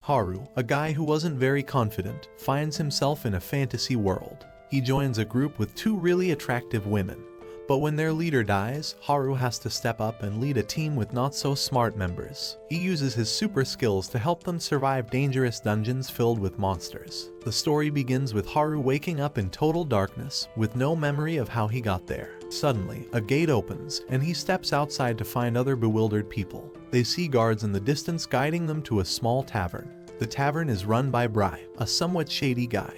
Haru, a guy who wasn't very confident, finds himself in a fantasy world. He joins a group with two really attractive women. But when their leader dies, Haru has to step up and lead a team with not-so-smart members. He uses his super skills to help them survive dangerous dungeons filled with monsters. The story begins with Haru waking up in total darkness, with no memory of how he got there. Suddenly, a gate opens, and he steps outside to find other bewildered people. They see guards in the distance guiding them to a small tavern. The tavern is run by Bry, a somewhat shady guy,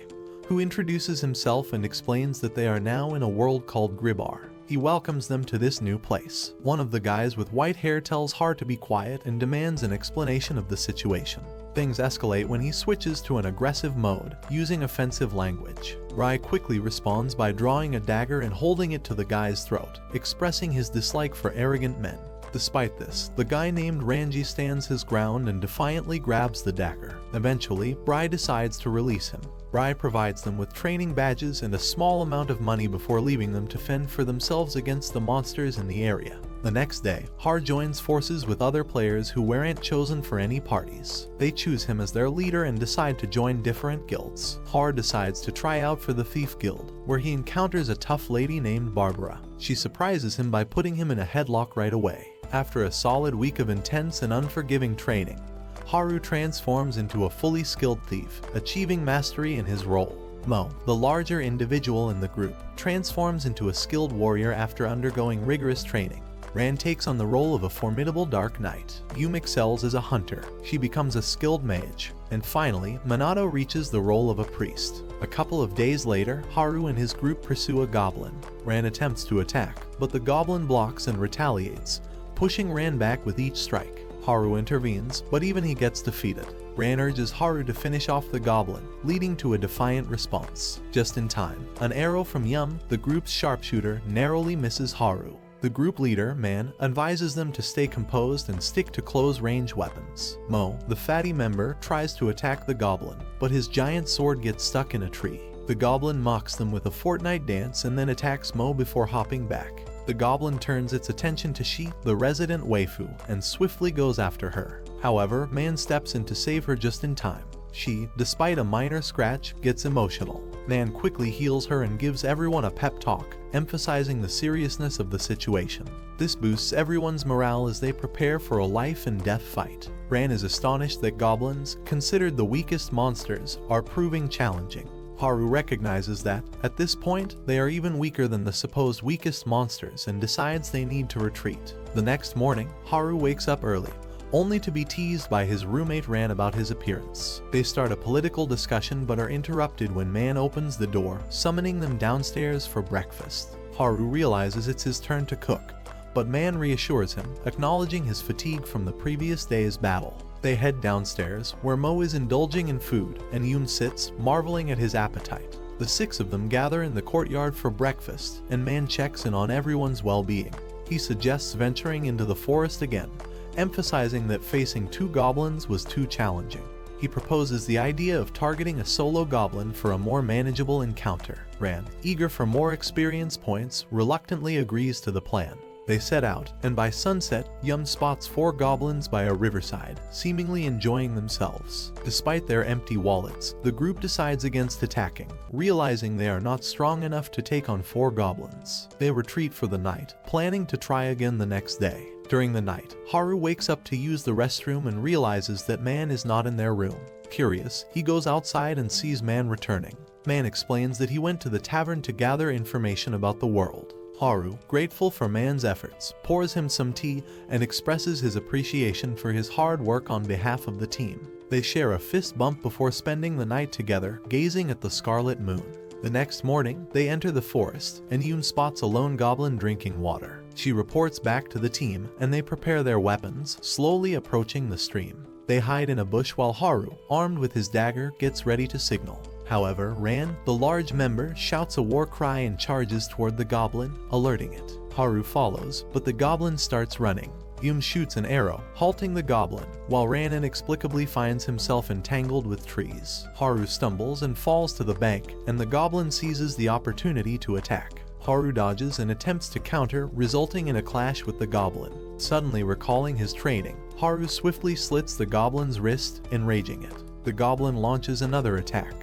who introduces himself and explains that they are now in a world called Grimgar. He welcomes them to this new place. One of the guys with white hair tells Haru to be quiet and demands an explanation of the situation. Things escalate when he switches to an aggressive mode, using offensive language. Rai quickly responds by drawing a dagger and holding it to the guy's throat, expressing his dislike for arrogant men. Despite this, the guy named Ranji stands his ground and defiantly grabs the dagger. Eventually, Bry decides to release him. Bry provides them with training badges and a small amount of money before leaving them to fend for themselves against the monsters in the area. The next day, Har joins forces with other players who weren't chosen for any parties. They choose him as their leader and decide to join different guilds. Har decides to try out for the Thief Guild, where he encounters a tough lady named Barbara. She surprises him by putting him in a headlock right away. After a solid week of intense and unforgiving training, Haru transforms into a fully skilled thief, achieving mastery in his role. Mo, the larger individual in the group, transforms into a skilled warrior after undergoing rigorous training. Ran takes on the role of a formidable dark knight. Yume excels as a hunter. She becomes a skilled mage. And finally, Manato reaches the role of a priest. A couple of days later, Haru and his group pursue a goblin. Ran attempts to attack, but the goblin blocks and retaliates, pushing Ran back with each strike. Haru intervenes, but even he gets defeated. Ran urges Haru to finish off the goblin, leading to a defiant response. Just in time, an arrow from Yume, the group's sharpshooter, narrowly misses Haru. The group leader, Man, advises them to stay composed and stick to close-range weapons. Mo, the fatty member, tries to attack the goblin, but his giant sword gets stuck in a tree. The goblin mocks them with a Fortnite dance and then attacks Mo before hopping back. The goblin turns its attention to Shi, the resident waifu, and swiftly goes after her. However, Man steps in to save her just in time. She, despite a minor scratch, gets emotional. Man quickly heals her and gives everyone a pep talk, emphasizing the seriousness of the situation. This boosts everyone's morale as they prepare for a life and death fight. Ran is astonished that goblins, considered the weakest monsters, are proving challenging. Haru recognizes that, at this point, they are even weaker than the supposed weakest monsters and decides they need to retreat. The next morning, Haru wakes up early, only to be teased by his roommate Ran about his appearance. They start a political discussion but are interrupted when Man opens the door, summoning them downstairs for breakfast. Haru realizes it's his turn to cook, but Man reassures him, acknowledging his fatigue from the previous day's battle. They head downstairs, where Mo is indulging in food, and Yume sits, marveling at his appetite. The six of them gather in the courtyard for breakfast, and Man checks in on everyone's well-being. He suggests venturing into the forest again, emphasizing that facing two goblins was too challenging. He proposes the idea of targeting a solo goblin for a more manageable encounter. Ran, eager for more experience points, reluctantly agrees to the plan. They set out, and by sunset, Yume spots 4 goblins by a riverside, seemingly enjoying themselves. Despite their empty wallets, the group decides against attacking, realizing they are not strong enough to take on 4 goblins. They retreat for the night, planning to try again the next day. During the night, Haru wakes up to use the restroom and realizes that Man is not in their room. Curious, he goes outside and sees Man returning. Man explains that he went to the tavern to gather information about the world. Haru, grateful for Man's efforts, pours him some tea and expresses his appreciation for his hard work on behalf of the team. They share a fist bump before spending the night together, gazing at the scarlet moon. The next morning, they enter the forest, and Yume spots a lone goblin drinking water. She reports back to the team, and they prepare their weapons, slowly approaching the stream. They hide in a bush while Haru, armed with his dagger, gets ready to signal. However, Ran, the large member, shouts a war cry and charges toward the goblin, alerting it. Haru follows, but the goblin starts running. Yume shoots an arrow, halting the goblin, while Ran inexplicably finds himself entangled with trees. Haru stumbles and falls to the bank, and the goblin seizes the opportunity to attack. Haru dodges and attempts to counter, resulting in a clash with the goblin. Suddenly recalling his training, Haru swiftly slits the goblin's wrist, enraging it. The goblin launches another attack,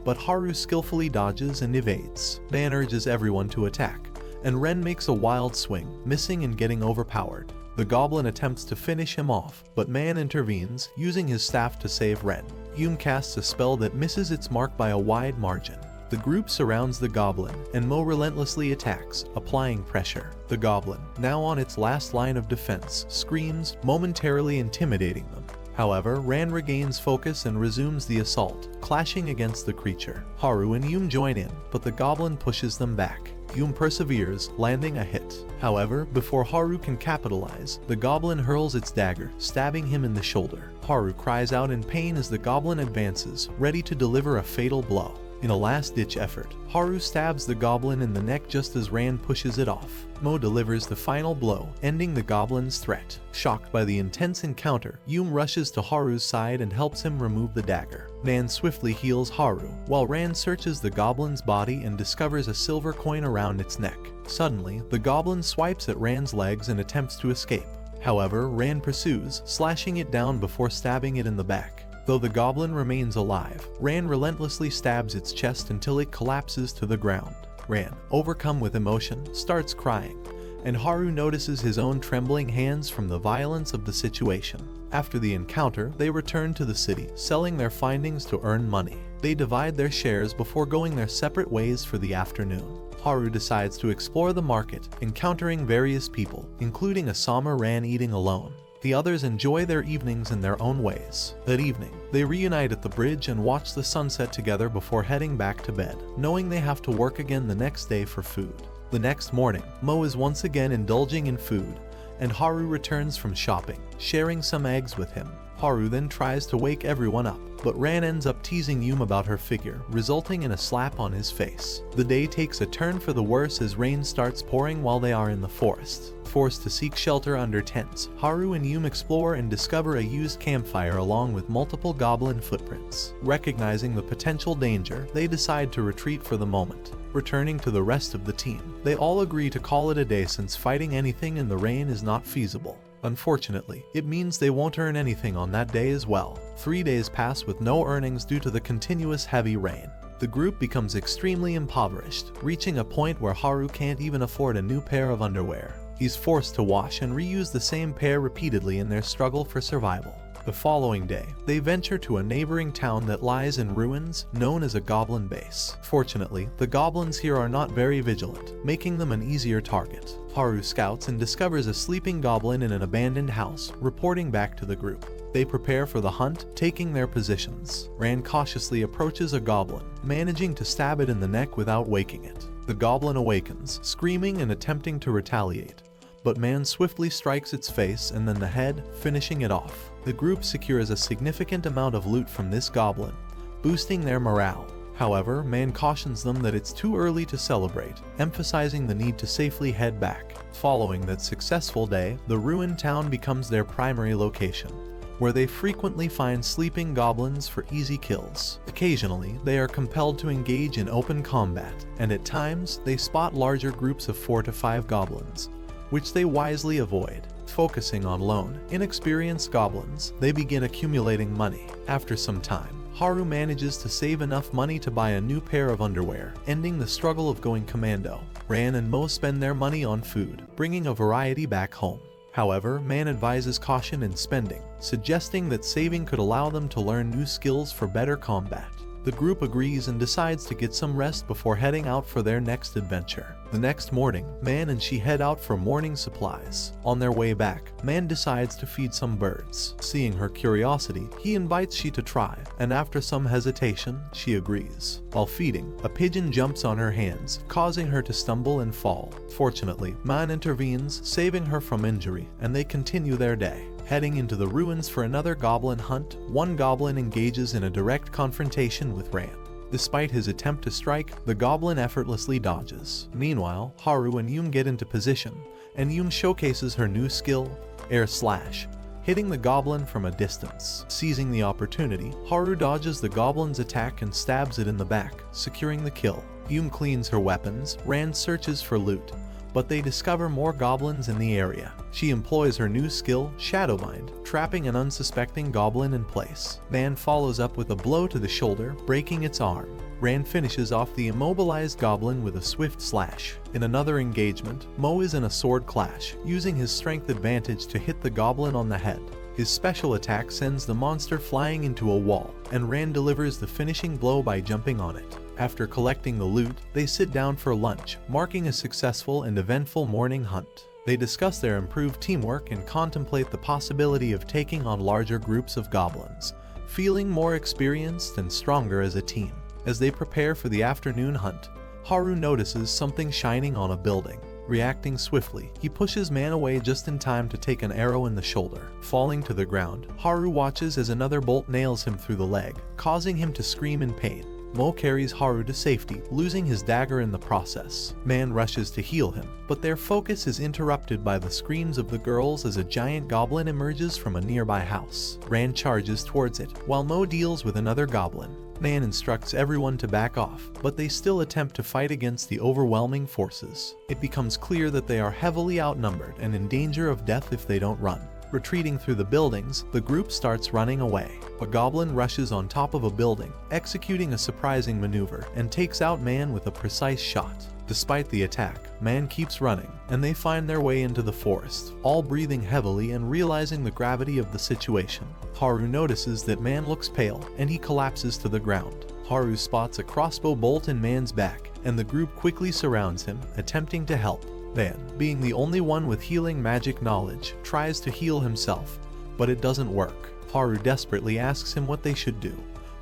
but Haru skillfully dodges and evades. Man urges everyone to attack, and Ren makes a wild swing, missing and getting overpowered. The goblin attempts to finish him off, but Man intervenes, using his staff to save Ren. Yume casts a spell that misses its mark by a wide margin. The group surrounds the goblin, and Mo relentlessly attacks, applying pressure. The goblin, now on its last line of defense, screams, momentarily intimidating them. However, Ran regains focus and resumes the assault, clashing against the creature. Haru and Yume join in, but the goblin pushes them back. Yume perseveres, landing a hit. However, before Haru can capitalize, the goblin hurls its dagger, stabbing him in the shoulder. Haru cries out in pain as the goblin advances, ready to deliver a fatal blow. In a last-ditch effort, Haru stabs the goblin in the neck just as Ran pushes it off. Mo delivers the final blow, ending the goblin's threat. Shocked by the intense encounter, Yume rushes to Haru's side and helps him remove the dagger. Man swiftly heals Haru, while Ran searches the goblin's body and discovers a silver coin around its neck. Suddenly, the goblin swipes at Ran's legs and attempts to escape. However, Ran pursues, slashing it down before stabbing it in the back. Though the goblin remains alive, Ran relentlessly stabs its chest until it collapses to the ground. Ran, overcome with emotion, starts crying, and Haru notices his own trembling hands from the violence of the situation. After the encounter, they return to the city, selling their findings to earn money. They divide their shares before going their separate ways for the afternoon. Haru decides to explore the market, encountering various people, including a Sama Ran eating alone. The others enjoy their evenings in their own ways. That evening, they reunite at the bridge and watch the sunset together before heading back to bed, knowing they have to work again the next day for food. The next morning, Mo is once again indulging in food, and Haru returns from shopping, sharing some eggs with him. Haru then tries to wake everyone up, but Ran ends up teasing Yume about her figure, resulting in a slap on his face. The day takes a turn for the worse as rain starts pouring while they are in the forest. Forced to seek shelter under tents, Haru and Yume explore and discover a used campfire along with multiple goblin footprints. Recognizing the potential danger, they decide to retreat for the moment. Returning to the rest of the team, they all agree to call it a day since fighting anything in the rain is not feasible. Unfortunately, it means they won't earn anything on that day as well. 3 days pass with no earnings due to the continuous heavy rain. The group becomes extremely impoverished, reaching a point where Haru can't even afford a new pair of underwear. He's forced to wash and reuse the same pair repeatedly in their struggle for survival. The following day, they venture to a neighboring town that lies in ruins, known as a goblin base. Fortunately, the goblins here are not very vigilant, making them an easier target. Haru scouts and discovers a sleeping goblin in an abandoned house, reporting back to the group. They prepare for the hunt, taking their positions. Ran cautiously approaches a goblin, managing to stab it in the neck without waking it. The goblin awakens, screaming and attempting to retaliate, but Man swiftly strikes its face and then the head, finishing it off. The group secures a significant amount of loot from this goblin, boosting their morale. However, Man cautions them that it's too early to celebrate, emphasizing the need to safely head back. Following that successful day, the ruined town becomes their primary location, where they frequently find sleeping goblins for easy kills. Occasionally, they are compelled to engage in open combat, and at times, they spot larger groups of 4 to 5 goblins, which they wisely avoid. Focusing on lone, inexperienced goblins, they begin accumulating money. After some time, Haru manages to save enough money to buy a new pair of underwear, ending the struggle of going commando. Ran and Mo spend their money on food, bringing a variety back home. However, Man advises caution in spending, suggesting that saving could allow them to learn new skills for better combat. The group agrees and decides to get some rest before heading out for their next adventure. The next morning, Man and she head out for morning supplies. On their way back, Man decides to feed some birds. Seeing her curiosity, he invites she to try, and after some hesitation, she agrees. While feeding, a pigeon jumps on her hands, causing her to stumble and fall. Fortunately, Man intervenes, saving her from injury, and they continue their day. Heading into the ruins for another goblin hunt, one goblin engages in a direct confrontation with Ran. Despite his attempt to strike, the goblin effortlessly dodges. Meanwhile, Haru and Yume get into position, and Yume showcases her new skill, Air Slash, hitting the goblin from a distance. Seizing the opportunity, Haru dodges the goblin's attack and stabs it in the back, securing the kill. Yume cleans her weapons, Rand searches for loot, but they discover more goblins in the area. She employs her new skill, Shadow Mind, trapping an unsuspecting goblin in place. Rand follows up with a blow to the shoulder, breaking its arm. Rand finishes off the immobilized goblin with a swift slash. In another engagement, Mo is in a sword clash, using his strength advantage to hit the goblin on the head. His special attack sends the monster flying into a wall, and Rand delivers the finishing blow by jumping on it. After collecting the loot, they sit down for lunch, marking a successful and eventful morning hunt. They discuss their improved teamwork and contemplate the possibility of taking on larger groups of goblins, feeling more experienced and stronger as a team. As they prepare for the afternoon hunt, Haru notices something shining on a building. Reacting swiftly, he pushes Man away just in time to take an arrow in the shoulder. Falling to the ground, Haru watches as another bolt nails him through the leg, causing him to scream in pain. Mo carries Haru to safety, losing his dagger in the process. Man rushes to heal him, but their focus is interrupted by the screams of the girls as a giant goblin emerges from a nearby house. Rand charges towards it, while Mo deals with another goblin. Man instructs everyone to back off, but they still attempt to fight against the overwhelming forces. It becomes clear that they are heavily outnumbered and in danger of death if they don't run. Retreating through the buildings, the group starts running away. A goblin rushes on top of a building, executing a surprising maneuver, and takes out Man with a precise shot. Despite the attack, Man keeps running, and they find their way into the forest, all breathing heavily and realizing the gravity of the situation. Haru notices that Man looks pale, and he collapses to the ground. Haru spots a crossbow bolt in Man's back, and the group quickly surrounds him, attempting to help. Man, being the only one with healing magic knowledge, tries to heal himself, but it doesn't work. Haru desperately asks him what they should do,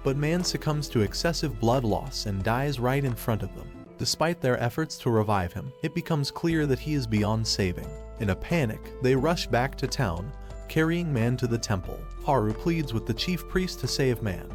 but Man succumbs to excessive blood loss and dies right in front of them. Despite their efforts to revive him, it becomes clear that he is beyond saving. In a panic, they rush back to town, carrying Man to the temple. Haru pleads with the chief priest to save Man,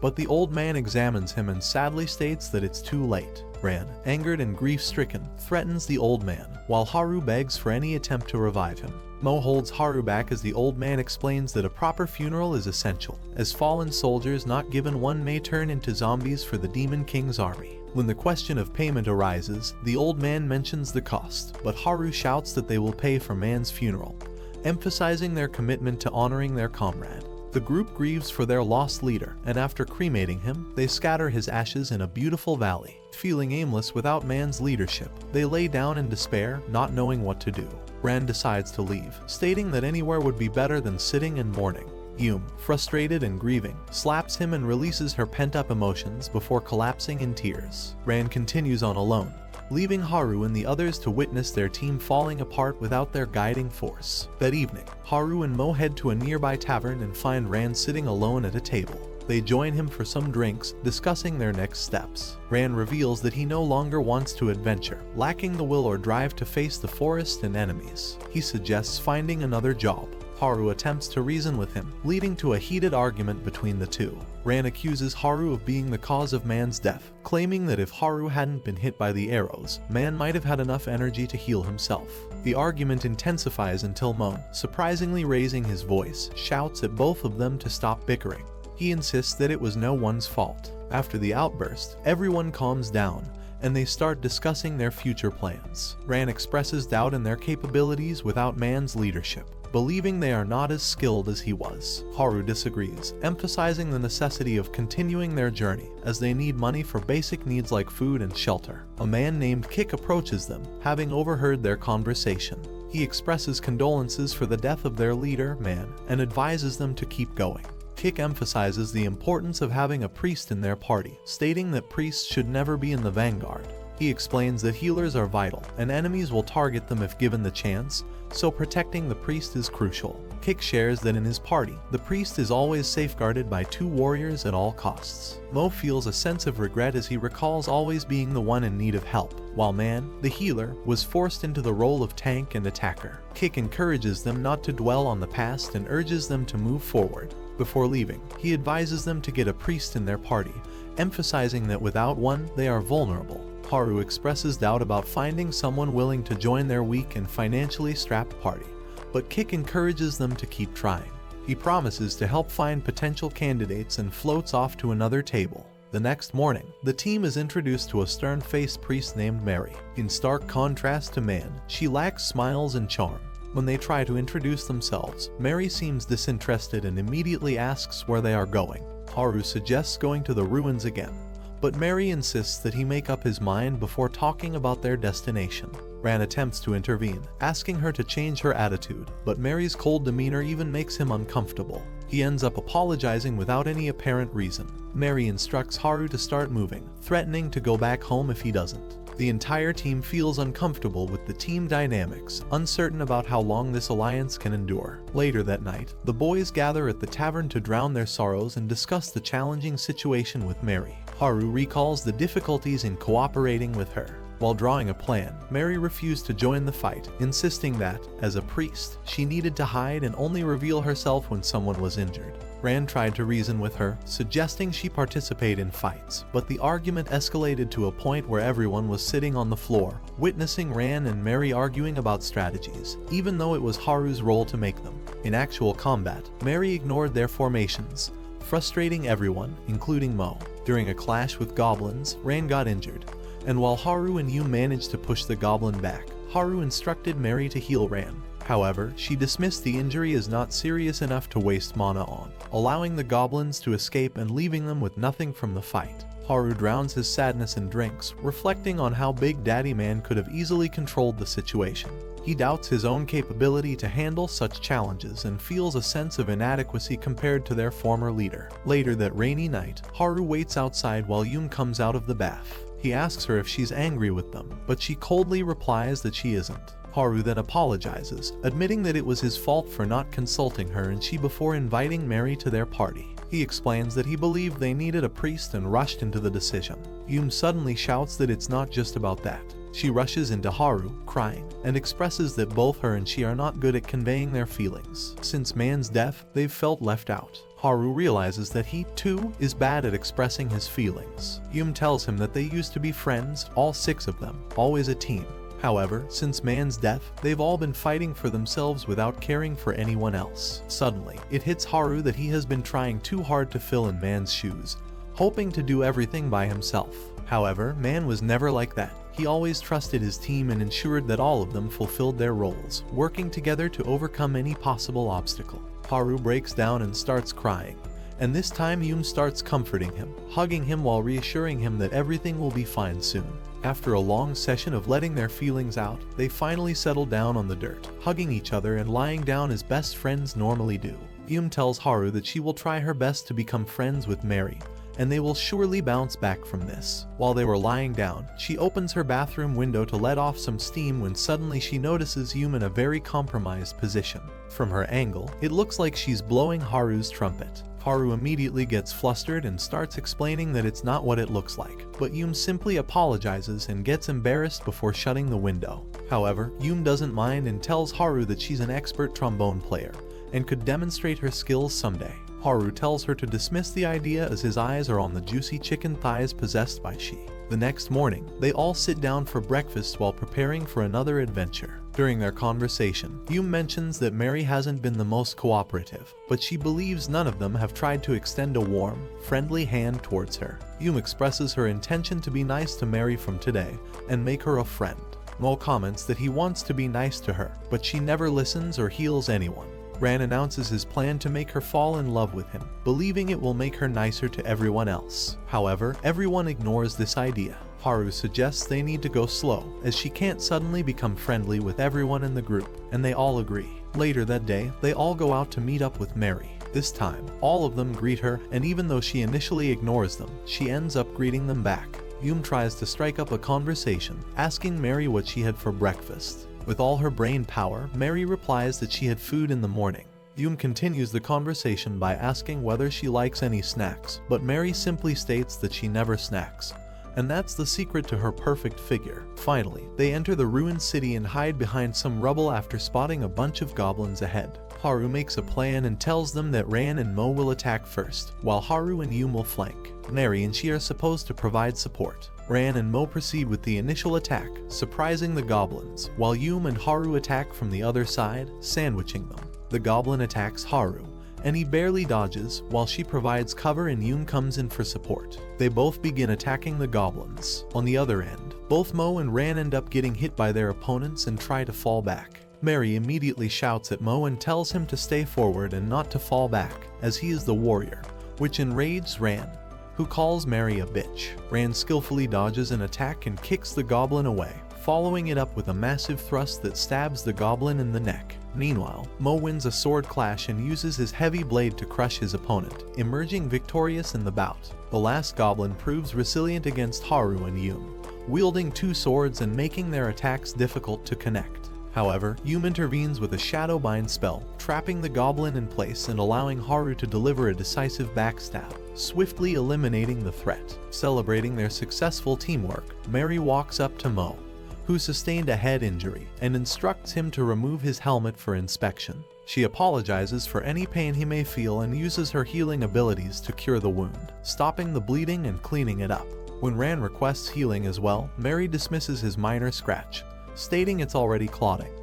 but the old man examines him and sadly states that it's too late. Rand, angered and grief-stricken, threatens the old man, while Haru begs for any attempt to revive him. Mo holds Haru back as the old man explains that a proper funeral is essential, as fallen soldiers not given one may turn into zombies for the Demon King's army. When the question of payment arises, the old man mentions the cost, but Haru shouts that they will pay for Man's funeral, emphasizing their commitment to honoring their comrade. The group grieves for their lost leader, and after cremating him, they scatter his ashes in a beautiful valley. Feeling aimless without Man's leadership, they lay down in despair, not knowing what to do. Rand decides to leave, stating that anywhere would be better than sitting and mourning. Yume, frustrated and grieving, slaps him and releases her pent-up emotions before collapsing in tears. Rand continues on alone, leaving Haru and the others to witness their team falling apart without their guiding force. That evening, Haru and Mo head to a nearby tavern and find Rand sitting alone at a table. They join him for some drinks, discussing their next steps. Rand reveals that he no longer wants to adventure, lacking the will or drive to face the forest and enemies. He suggests finding another job. Haru attempts to reason with him, leading to a heated argument between the two. Rand accuses Haru of being the cause of Man's death, claiming that if Haru hadn't been hit by the arrows, Man might have had enough energy to heal himself. The argument intensifies until Mo, surprisingly raising his voice, shouts at both of them to stop bickering. He insists that it was no one's fault. After the outburst, everyone calms down, and they start discussing their future plans. Rand expresses doubt in their capabilities without Man's leadership, believing they are not as skilled as he was. Haru disagrees, emphasizing the necessity of continuing their journey, as they need money for basic needs like food and shelter. A man named Kik approaches them, having overheard their conversation. He expresses condolences for the death of their leader, Man, and advises them to keep going. Kik emphasizes the importance of having a priest in their party, stating that priests should never be in the vanguard. He explains that healers are vital, and enemies will target them if given the chance, so protecting the priest is crucial. Kik shares that in his party, the priest is always safeguarded by 2 warriors at all costs. Mo feels a sense of regret as he recalls always being the one in need of help, while Man, the healer, was forced into the role of tank and attacker. Kik encourages them not to dwell on the past and urges them to move forward. Before leaving, he advises them to get a priest in their party, emphasizing that without one, they are vulnerable. Haru expresses doubt about finding someone willing to join their weak and financially strapped party, but Kik encourages them to keep trying. He promises to help find potential candidates and floats off to another table. The next morning, the team is introduced to a stern-faced priest named Mary. In stark contrast to Man, she lacks smiles and charm. When they try to introduce themselves, Mary seems disinterested and immediately asks where they are going. Haru suggests going to the ruins again, but Mary insists that he make up his mind before talking about their destination. Ran attempts to intervene, asking her to change her attitude, but Mary's cold demeanor even makes him uncomfortable. He ends up apologizing without any apparent reason. Mary instructs Haru to start moving, threatening to go back home if he doesn't. The entire team feels uncomfortable with the team dynamics, uncertain about how long this alliance can endure. Later that night, the boys gather at the tavern to drown their sorrows and discuss the challenging situation with Mary. Haru recalls the difficulties in cooperating with her. While drawing a plan, Mary refused to join the fight, insisting that, as a priest, she needed to hide and only reveal herself when someone was injured. Ran tried to reason with her, suggesting she participate in fights, but the argument escalated to a point where everyone was sitting on the floor, witnessing Ran and Mary arguing about strategies, even though it was Haru's role to make them. In actual combat, Mary ignored their formations, frustrating everyone, including Mo. During a clash with goblins, Ran got injured, and while Haru and Yume managed to push the goblin back, Haru instructed Mary to heal Ran. However, she dismissed the injury as not serious enough to waste mana on, allowing the goblins to escape and leaving them with nothing from the fight. Haru drowns his sadness in drinks, reflecting on how Big Daddy Man could have easily controlled the situation. He doubts his own capability to handle such challenges and feels a sense of inadequacy compared to their former leader. Later that rainy night, Haru waits outside while Yume comes out of the bath. He asks her if she's angry with them, but she coldly replies that she isn't. Haru then apologizes, admitting that it was his fault for not consulting her and she before inviting Mary to their party. He explains that he believed they needed a priest and rushed into the decision. Yume suddenly shouts that it's not just about that. She rushes into Haru, crying, and expresses that both her and she are not good at conveying their feelings. Since Man's death, they've felt left out. Haru realizes that he, too, is bad at expressing his feelings. Yume tells him that they used to be friends, all 6 of them, always a team. However, since Man's death, they've all been fighting for themselves without caring for anyone else. Suddenly, it hits Haru that he has been trying too hard to fill in Man's shoes, hoping to do everything by himself. However, Man was never like that. He always trusted his team and ensured that all of them fulfilled their roles, working together to overcome any possible obstacle. Haru breaks down and starts crying, and this time Yume starts comforting him, hugging him while reassuring him that everything will be fine soon. After a long session of letting their feelings out, they finally settle down on the dirt, hugging each other and lying down as best friends normally do. Yume tells Haru that she will try her best to become friends with Mary, and they will surely bounce back from this. While they were lying down, she opens her bathroom window to let off some steam when suddenly she notices Yume in a very compromised position. From her angle, it looks like she's blowing Haru's trumpet. Haru immediately gets flustered and starts explaining that it's not what it looks like, but Yume simply apologizes and gets embarrassed before shutting the window. However, Yume doesn't mind and tells Haru that she's an expert trombone player and could demonstrate her skills someday. Haru tells her to dismiss the idea as his eyes are on the juicy chicken thighs possessed by she. The next morning, they all sit down for breakfast while preparing for another adventure. During their conversation, Yume mentions that Mary hasn't been the most cooperative, but she believes none of them have tried to extend a warm, friendly hand towards her. Yume expresses her intention to be nice to Mary from today and make her a friend. Mo comments that he wants to be nice to her, but she never listens or heals anyone. Ran announces his plan to make her fall in love with him, believing it will make her nicer to everyone else. However, everyone ignores this idea. Haru suggests they need to go slow, as she can't suddenly become friendly with everyone in the group, and they all agree. Later that day, they all go out to meet up with Mary. This time, all of them greet her, and even though she initially ignores them, she ends up greeting them back. Yume tries to strike up a conversation, asking Mary what she had for breakfast. With all her brain power, Mary replies that she had food in the morning. Yume continues the conversation by asking whether she likes any snacks, but Mary simply states that she never snacks, and that's the secret to her perfect figure. Finally, they enter the ruined city and hide behind some rubble after spotting a bunch of goblins ahead. Haru makes a plan and tells them that Ran and Mo will attack first, while Haru and Yume will flank. Mary and she are supposed to provide support. Ran and Mo proceed with the initial attack, surprising the goblins, while Yume and Haru attack from the other side, sandwiching them. The goblin attacks Haru, and he barely dodges, while she provides cover and Yume comes in for support. They both begin attacking the goblins. On the other end, both Mo and Ran end up getting hit by their opponents and try to fall back. Mary immediately shouts at Mo and tells him to stay forward and not to fall back, as he is the warrior, which enrages Ran, who calls Mary a bitch. Ran skillfully dodges an attack and kicks the goblin away, following it up with a massive thrust that stabs the goblin in the neck. Meanwhile, Mo wins a sword clash and uses his heavy blade to crush his opponent, emerging victorious in the bout. The last goblin proves resilient against Haru and Yume, wielding two swords and making their attacks difficult to connect. However, Yume intervenes with a shadow bind spell, trapping the goblin in place and allowing Haru to deliver a decisive backstab, swiftly eliminating the threat. Celebrating their successful teamwork, Mary walks up to Mo, who sustained a head injury, and instructs him to remove his helmet for inspection. She apologizes for any pain he may feel and uses her healing abilities to cure the wound, stopping the bleeding and cleaning it up. When Ran requests healing as well, Mary dismisses his minor scratch, stating it's already clotting,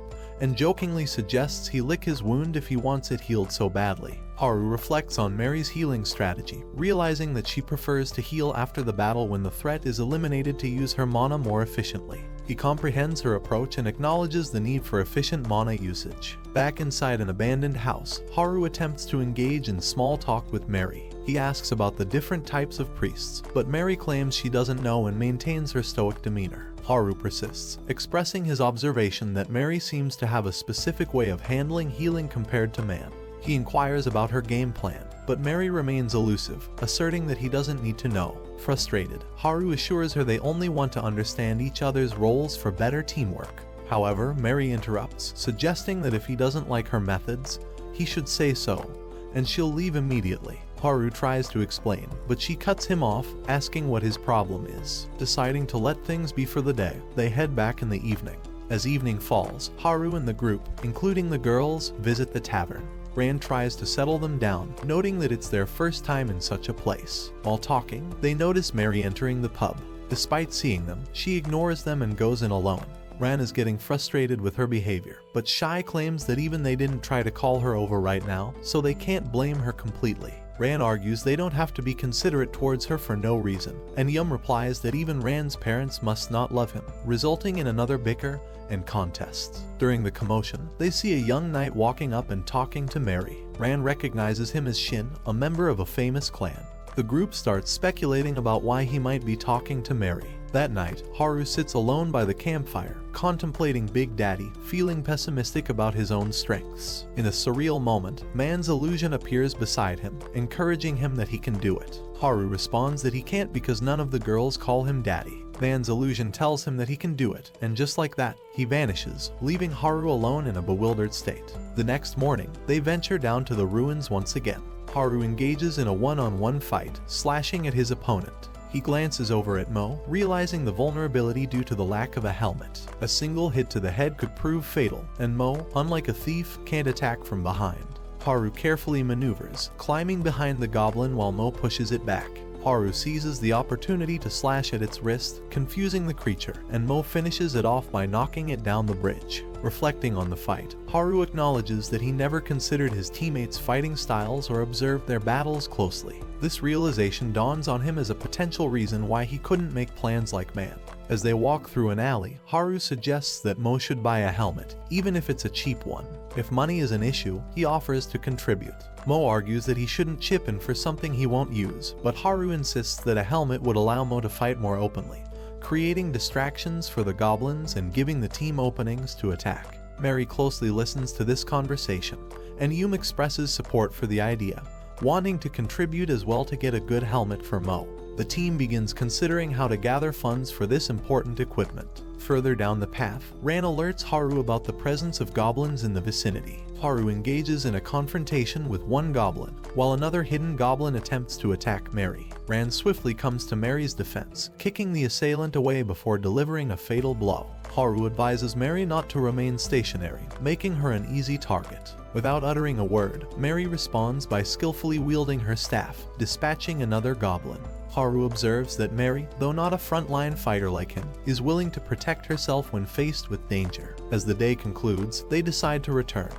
and jokingly suggests he lick his wound if he wants it healed so badly. Haru reflects on Mary's healing strategy, realizing that she prefers to heal after the battle when the threat is eliminated to use her mana more efficiently. He comprehends her approach and acknowledges the need for efficient mana usage. Back inside an abandoned house, Haru attempts to engage in small talk with Mary. He asks about the different types of priests, but Mary claims she doesn't know and maintains her stoic demeanor. Haru persists, expressing his observation that Mary seems to have a specific way of handling healing compared to man. He inquires about her game plan, but Mary remains elusive, asserting that he doesn't need to know. Frustrated, Haru assures her they only want to understand each other's roles for better teamwork. However, Mary interrupts, suggesting that if he doesn't like her methods, he should say so, and she'll leave immediately. Haru tries to explain, but she cuts him off, asking what his problem is. Deciding to let things be for the day, they head back in the evening. As evening falls, Haru and the group, including the girls, visit the tavern. Ran tries to settle them down, noting that it's their first time in such a place. While talking, they notice Mary entering the pub. Despite seeing them, she ignores them and goes in alone. Ran is getting frustrated with her behavior, but Shai claims that even they didn't try to call her over right now, so they can't blame her completely. Ran argues they don't have to be considerate towards her for no reason, and Yume replies that even Ran's parents must not love him, resulting in another bicker and contests. During the commotion, they see a young knight walking up and talking to Mary. Ran recognizes him as Shin, a member of a famous clan. The group starts speculating about why he might be talking to Mary. That night, Haru sits alone by the campfire, contemplating Big Daddy, feeling pessimistic about his own strengths. In a surreal moment, Man's illusion appears beside him, encouraging him that he can do it. Haru responds that he can't because none of the girls call him Daddy. Man's illusion tells him that he can do it, and just like that, he vanishes, leaving Haru alone in a bewildered state. The next morning, they venture down to the ruins once again. Haru engages in a one-on-one fight, slashing at his opponent. He glances over at Mo, realizing the vulnerability due to the lack of a helmet. A single hit to the head could prove fatal, and Mo, unlike a thief, can't attack from behind. Haru carefully maneuvers, climbing behind the goblin while Mo pushes it back. Haru seizes the opportunity to slash at its wrist, confusing the creature, and Mo finishes it off by knocking it down the bridge. Reflecting on the fight, Haru acknowledges that he never considered his teammates' fighting styles or observed their battles closely. This realization dawns on him as a potential reason why he couldn't make plans like Man. As they walk through an alley, Haru suggests that Mo should buy a helmet, even if it's a cheap one. If money is an issue, he offers to contribute. Mo argues that he shouldn't chip in for something he won't use, but Haru insists that a helmet would allow Mo to fight more openly, creating distractions for the goblins and giving the team openings to attack. Mary closely listens to this conversation, and Yume expresses support for the idea, wanting to contribute as well to get a good helmet for Mo. The team begins considering how to gather funds for this important equipment. Further down the path, Ran alerts Haru about the presence of goblins in the vicinity. Haru engages in a confrontation with one goblin, while another hidden goblin attempts to attack Mary. Ran swiftly comes to Mary's defense, kicking the assailant away before delivering a fatal blow. Haru advises Mary not to remain stationary, making her an easy target. Without uttering a word, Mary responds by skillfully wielding her staff, dispatching another goblin. Haru observes that Mary, though not a frontline fighter like him, is willing to protect herself when faced with danger. As the day concludes, they decide to return,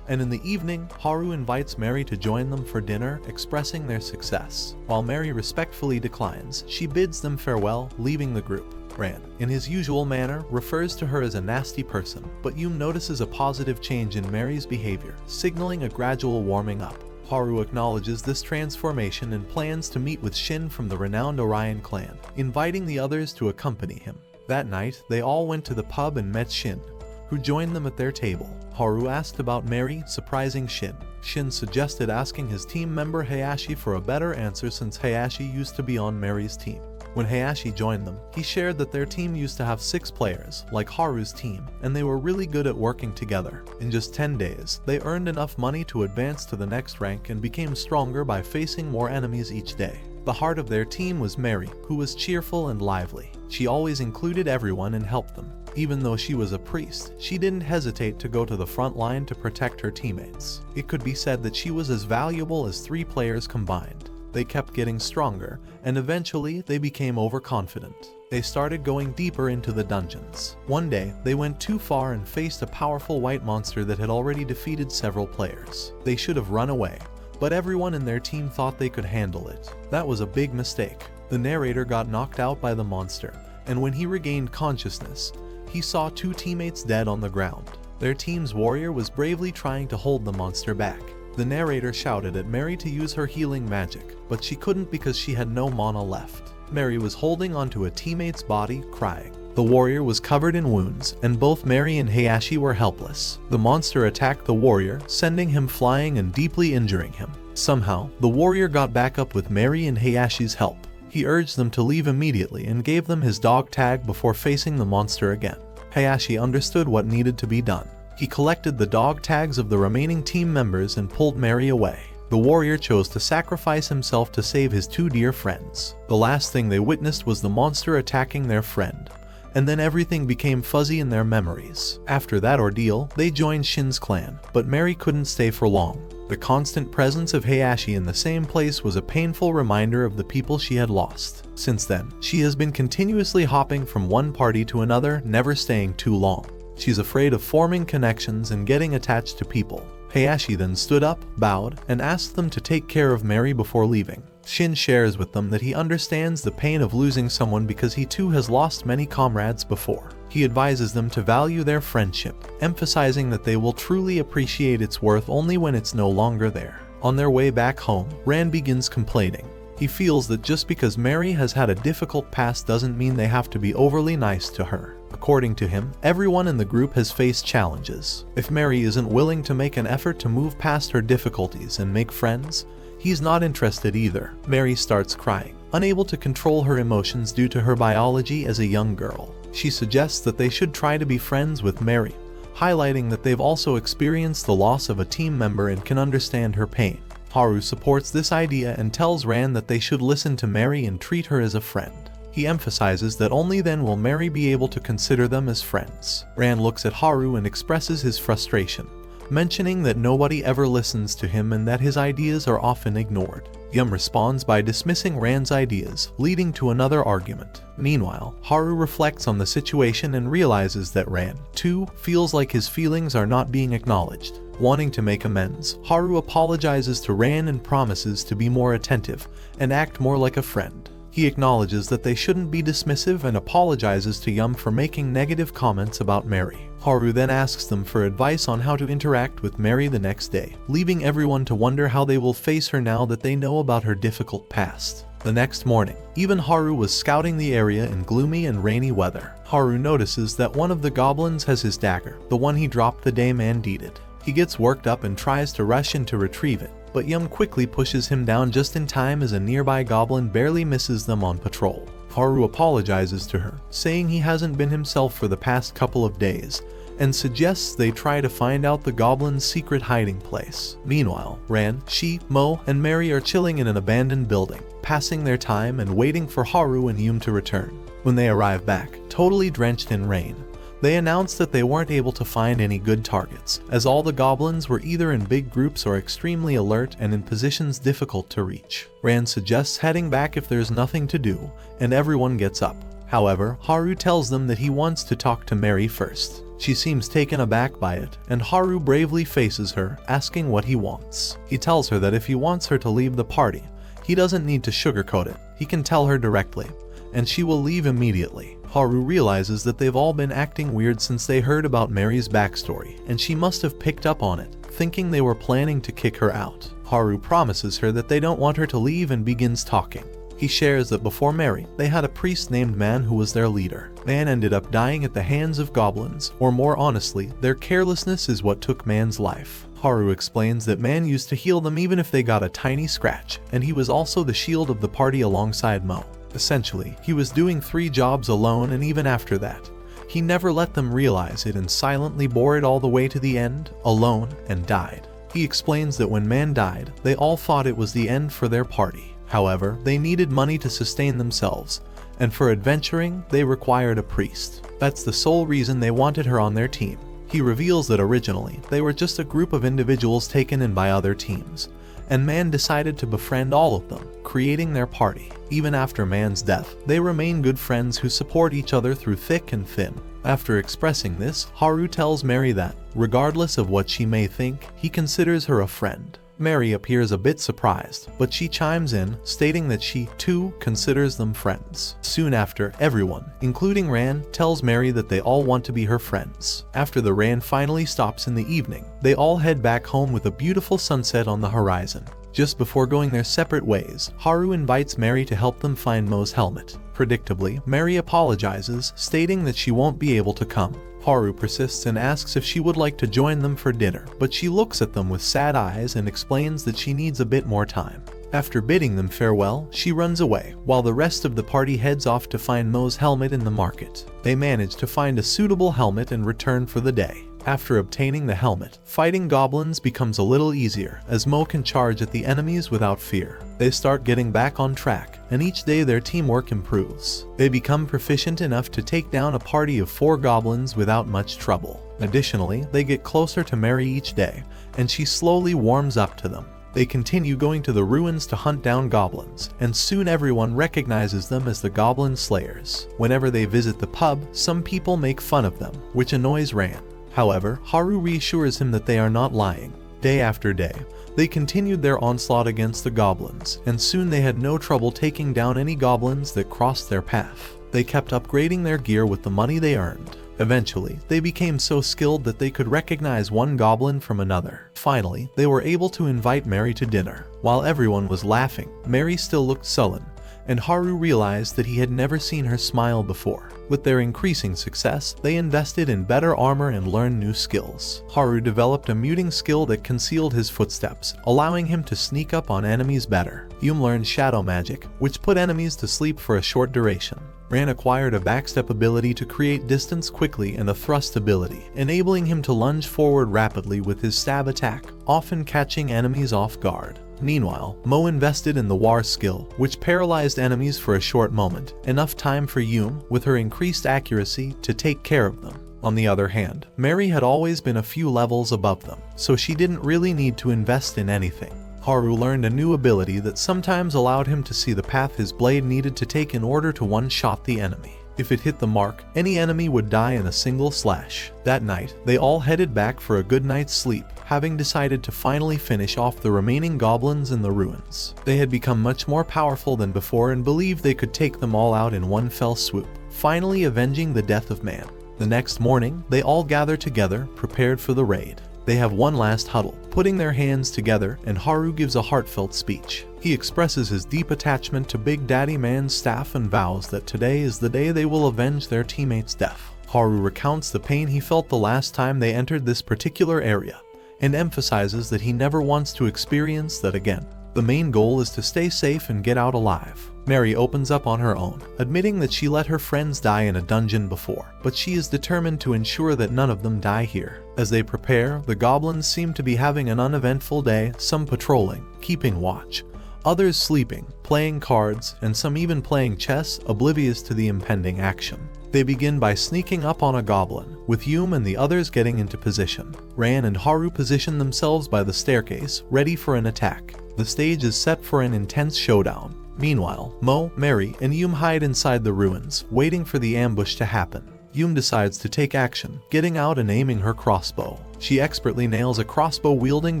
And in the evening, Haru invites Mary to join them for dinner, expressing their success. While Mary respectfully declines, she bids them farewell, leaving the group. Ran, in his usual manner, refers to her as a nasty person, but Yume notices a positive change in Mary's behavior, signaling a gradual warming up. Haru acknowledges this transformation and plans to meet with Shin from the renowned Orion clan, inviting the others to accompany him. That night, they all went to the pub and met Shin, who joined them at their table. Haru asked about Mary, surprising Shin. Shin suggested asking his team member Hayashi for a better answer since Hayashi used to be on Mary's team. When Hayashi joined them, he shared that their team used to have 6 players, like Haru's team, and they were really good at working together. In just 10 days, they earned enough money to advance to the next rank and became stronger by facing more enemies each day. The heart of their team was Mary, who was cheerful and lively. She always included everyone and helped them. Even though she was a priest, she didn't hesitate to go to the front line to protect her teammates. It could be said that she was as valuable as 3 players combined. They kept getting stronger, and eventually they became overconfident. They started going deeper into the dungeons. One day, they went too far and faced a powerful white monster that had already defeated several players. They should have run away, but everyone in their team thought they could handle it. That was a big mistake. The narrator got knocked out by the monster, and when he regained consciousness, he saw 2 teammates dead on the ground. Their team's warrior was bravely trying to hold the monster back. The narrator shouted at Mary to use her healing magic, but she couldn't because she had no mana left. Mary was holding onto a teammate's body, crying. The warrior was covered in wounds, and both Mary and Hayashi were helpless. The monster attacked the warrior, sending him flying and deeply injuring him. Somehow, the warrior got back up with Mary and Hayashi's help. He urged them to leave immediately and gave them his dog tag before facing the monster again. Hayashi understood what needed to be done. He collected the dog tags of the remaining team members and pulled Mary away. The warrior chose to sacrifice himself to save his 2 dear friends. The last thing they witnessed was the monster attacking their friend, and then everything became fuzzy in their memories. After that ordeal, they joined Shin's clan, but Mary couldn't stay for long. The constant presence of Hayashi in the same place was a painful reminder of the people she had lost. Since then, she has been continuously hopping from one party to another, never staying too long. She's afraid of forming connections and getting attached to people. Hayashi then stood up, bowed, and asked them to take care of Mary before leaving. Shin shares with them that he understands the pain of losing someone because he too has lost many comrades before. He advises them to value their friendship, emphasizing that they will truly appreciate its worth only when it's no longer there. On their way back home, Ran begins complaining. He feels that just because Mary has had a difficult past doesn't mean they have to be overly nice to her. According to him, everyone in the group has faced challenges. If Mary isn't willing to make an effort to move past her difficulties and make friends, he's not interested either. Mary starts crying, unable to control her emotions due to her biology as a young girl. She suggests that they should try to be friends with Mary, highlighting that they've also experienced the loss of a team member and can understand her pain. Haru supports this idea and tells Ran that they should listen to Mary and treat her as a friend. He emphasizes that only then will Mary be able to consider them as friends. Ran looks at Haru and expresses his frustration, mentioning that nobody ever listens to him and that his ideas are often ignored. Yume responds by dismissing Ran's ideas, leading to another argument. Meanwhile, Haru reflects on the situation and realizes that Ran, too, feels like his feelings are not being acknowledged. Wanting to make amends, Haru apologizes to Ran and promises to be more attentive and act more like a friend. He acknowledges that they shouldn't be dismissive and apologizes to Yume for making negative comments about Mary. Haru then asks them for advice on how to interact with Mary the next day, leaving everyone to wonder how they will face her now that they know about her difficult past. The next morning, even Haru was scouting the area in gloomy and rainy weather. Haru notices that one of the goblins has his dagger, the one he dropped the day man deeded. He gets worked up and tries to rush in to retrieve it, but Yume quickly pushes him down just in time as a nearby goblin barely misses them on patrol. Haru apologizes to her, saying he hasn't been himself for the past couple of days, and suggests they try to find out the goblin's secret hiding place. Meanwhile, Ran, she, Mo, and Mary are chilling in an abandoned building, passing their time and waiting for Haru and Yume to return. When they arrive back, totally drenched in rain, they announced that they weren't able to find any good targets, as all the goblins were either in big groups or extremely alert and in positions difficult to reach. Ran suggests heading back if there's nothing to do, and everyone gets up. However, Haru tells them that he wants to talk to Mary first. She seems taken aback by it, and Haru bravely faces her, asking what he wants. He tells her that if he wants her to leave the party, he doesn't need to sugarcoat it, he can tell her directly, and she will leave immediately. Haru realizes that they've all been acting weird since they heard about Mary's backstory, and she must have picked up on it, thinking they were planning to kick her out. Haru promises her that they don't want her to leave and begins talking. He shares that before Mary, they had a priest named Man who was their leader. Man ended up dying at the hands of goblins, or more honestly, their carelessness is what took Man's life. Haru explains that Man used to heal them even if they got a tiny scratch, and he was also the shield of the party alongside Mo. Essentially, he was doing 3 jobs alone, and even after that, he never let them realize it and silently bore it all the way to the end, alone, and died. He explains that when Man died, they all thought it was the end for their party. However, they needed money to sustain themselves, and for adventuring, they required a priest. That's the sole reason they wanted her on their team. He reveals that originally, they were just a group of individuals taken in by other teams, and Man decided to befriend all of them, creating their party. Even after Man's death, they remain good friends who support each other through thick and thin. After expressing this, Haru tells Mary that, regardless of what she may think, he considers her a friend. Mary appears a bit surprised, but she chimes in, stating that she, too, considers them friends. Soon after, everyone, including Ran, tells Mary that they all want to be her friends. After the Ran finally stops in the evening, they all head back home with a beautiful sunset on the horizon. Just before going their separate ways, Haru invites Mary to help them find Mo's helmet. Predictably, Mary apologizes, stating that she won't be able to come. Haru persists and asks if she would like to join them for dinner, but she looks at them with sad eyes and explains that she needs a bit more time. After bidding them farewell, she runs away, while the rest of the party heads off to find Mo's helmet in the market. They manage to find a suitable helmet and return for the day. After obtaining the helmet, fighting goblins becomes a little easier, as Mo can charge at the enemies without fear. They start getting back on track, and each day their teamwork improves. They become proficient enough to take down a party of 4 goblins without much trouble. Additionally, they get closer to Mary each day, and she slowly warms up to them. They continue going to the ruins to hunt down goblins, and soon everyone recognizes them as the Goblin Slayers. Whenever they visit the pub, some people make fun of them, which annoys Ran. However, Haru reassures him that they are not lying. Day after day, they continued their onslaught against the goblins, and soon they had no trouble taking down any goblins that crossed their path. They kept upgrading their gear with the money they earned. Eventually, they became so skilled that they could recognize one goblin from another. Finally, they were able to invite Mary to dinner. While everyone was laughing, Mary still looked sullen, and Haru realized that he had never seen her smile before. With their increasing success, they invested in better armor and learned new skills. Haru developed a muting skill that concealed his footsteps, allowing him to sneak up on enemies better. Yume learned shadow magic, which put enemies to sleep for a short duration. Ran acquired a backstep ability to create distance quickly and a thrust ability, enabling him to lunge forward rapidly with his stab attack, often catching enemies off guard. Meanwhile, Mo invested in the war skill, which paralyzed enemies for a short moment, enough time for Yume, with her increased accuracy, to take care of them. On the other hand, Mary had always been a few levels above them, so she didn't really need to invest in anything. Haru learned a new ability that sometimes allowed him to see the path his blade needed to take in order to one-shot the enemy. If it hit the mark, any enemy would die in a single slash. That night, they all headed back for a good night's sleep, having decided to finally finish off the remaining goblins in the ruins. They had become much more powerful than before and believed they could take them all out in one fell swoop, finally avenging the death of Man. The next morning, they all gather together, prepared for the raid. They have one last huddle, putting their hands together, and Haru gives a heartfelt speech. He expresses his deep attachment to Big Daddy Man's staff and vows that today is the day they will avenge their teammate's death. Haru recounts the pain he felt the last time they entered this particular area, and emphasizes that he never wants to experience that again. The main goal is to stay safe and get out alive. Mary opens up on her own, admitting that she let her friends die in a dungeon before, but she is determined to ensure that none of them die here. As they prepare, the goblins seem to be having an uneventful day, some patrolling, keeping watch, others sleeping, playing cards, and some even playing chess, oblivious to the impending action. They begin by sneaking up on a goblin, with Yume and the others getting into position. Ran and Haru position themselves by the staircase, ready for an attack. The stage is set for an intense showdown. Meanwhile, Mo, Mary, and Yume hide inside the ruins, waiting for the ambush to happen. Yume decides to take action, getting out and aiming her crossbow. She expertly nails a crossbow-wielding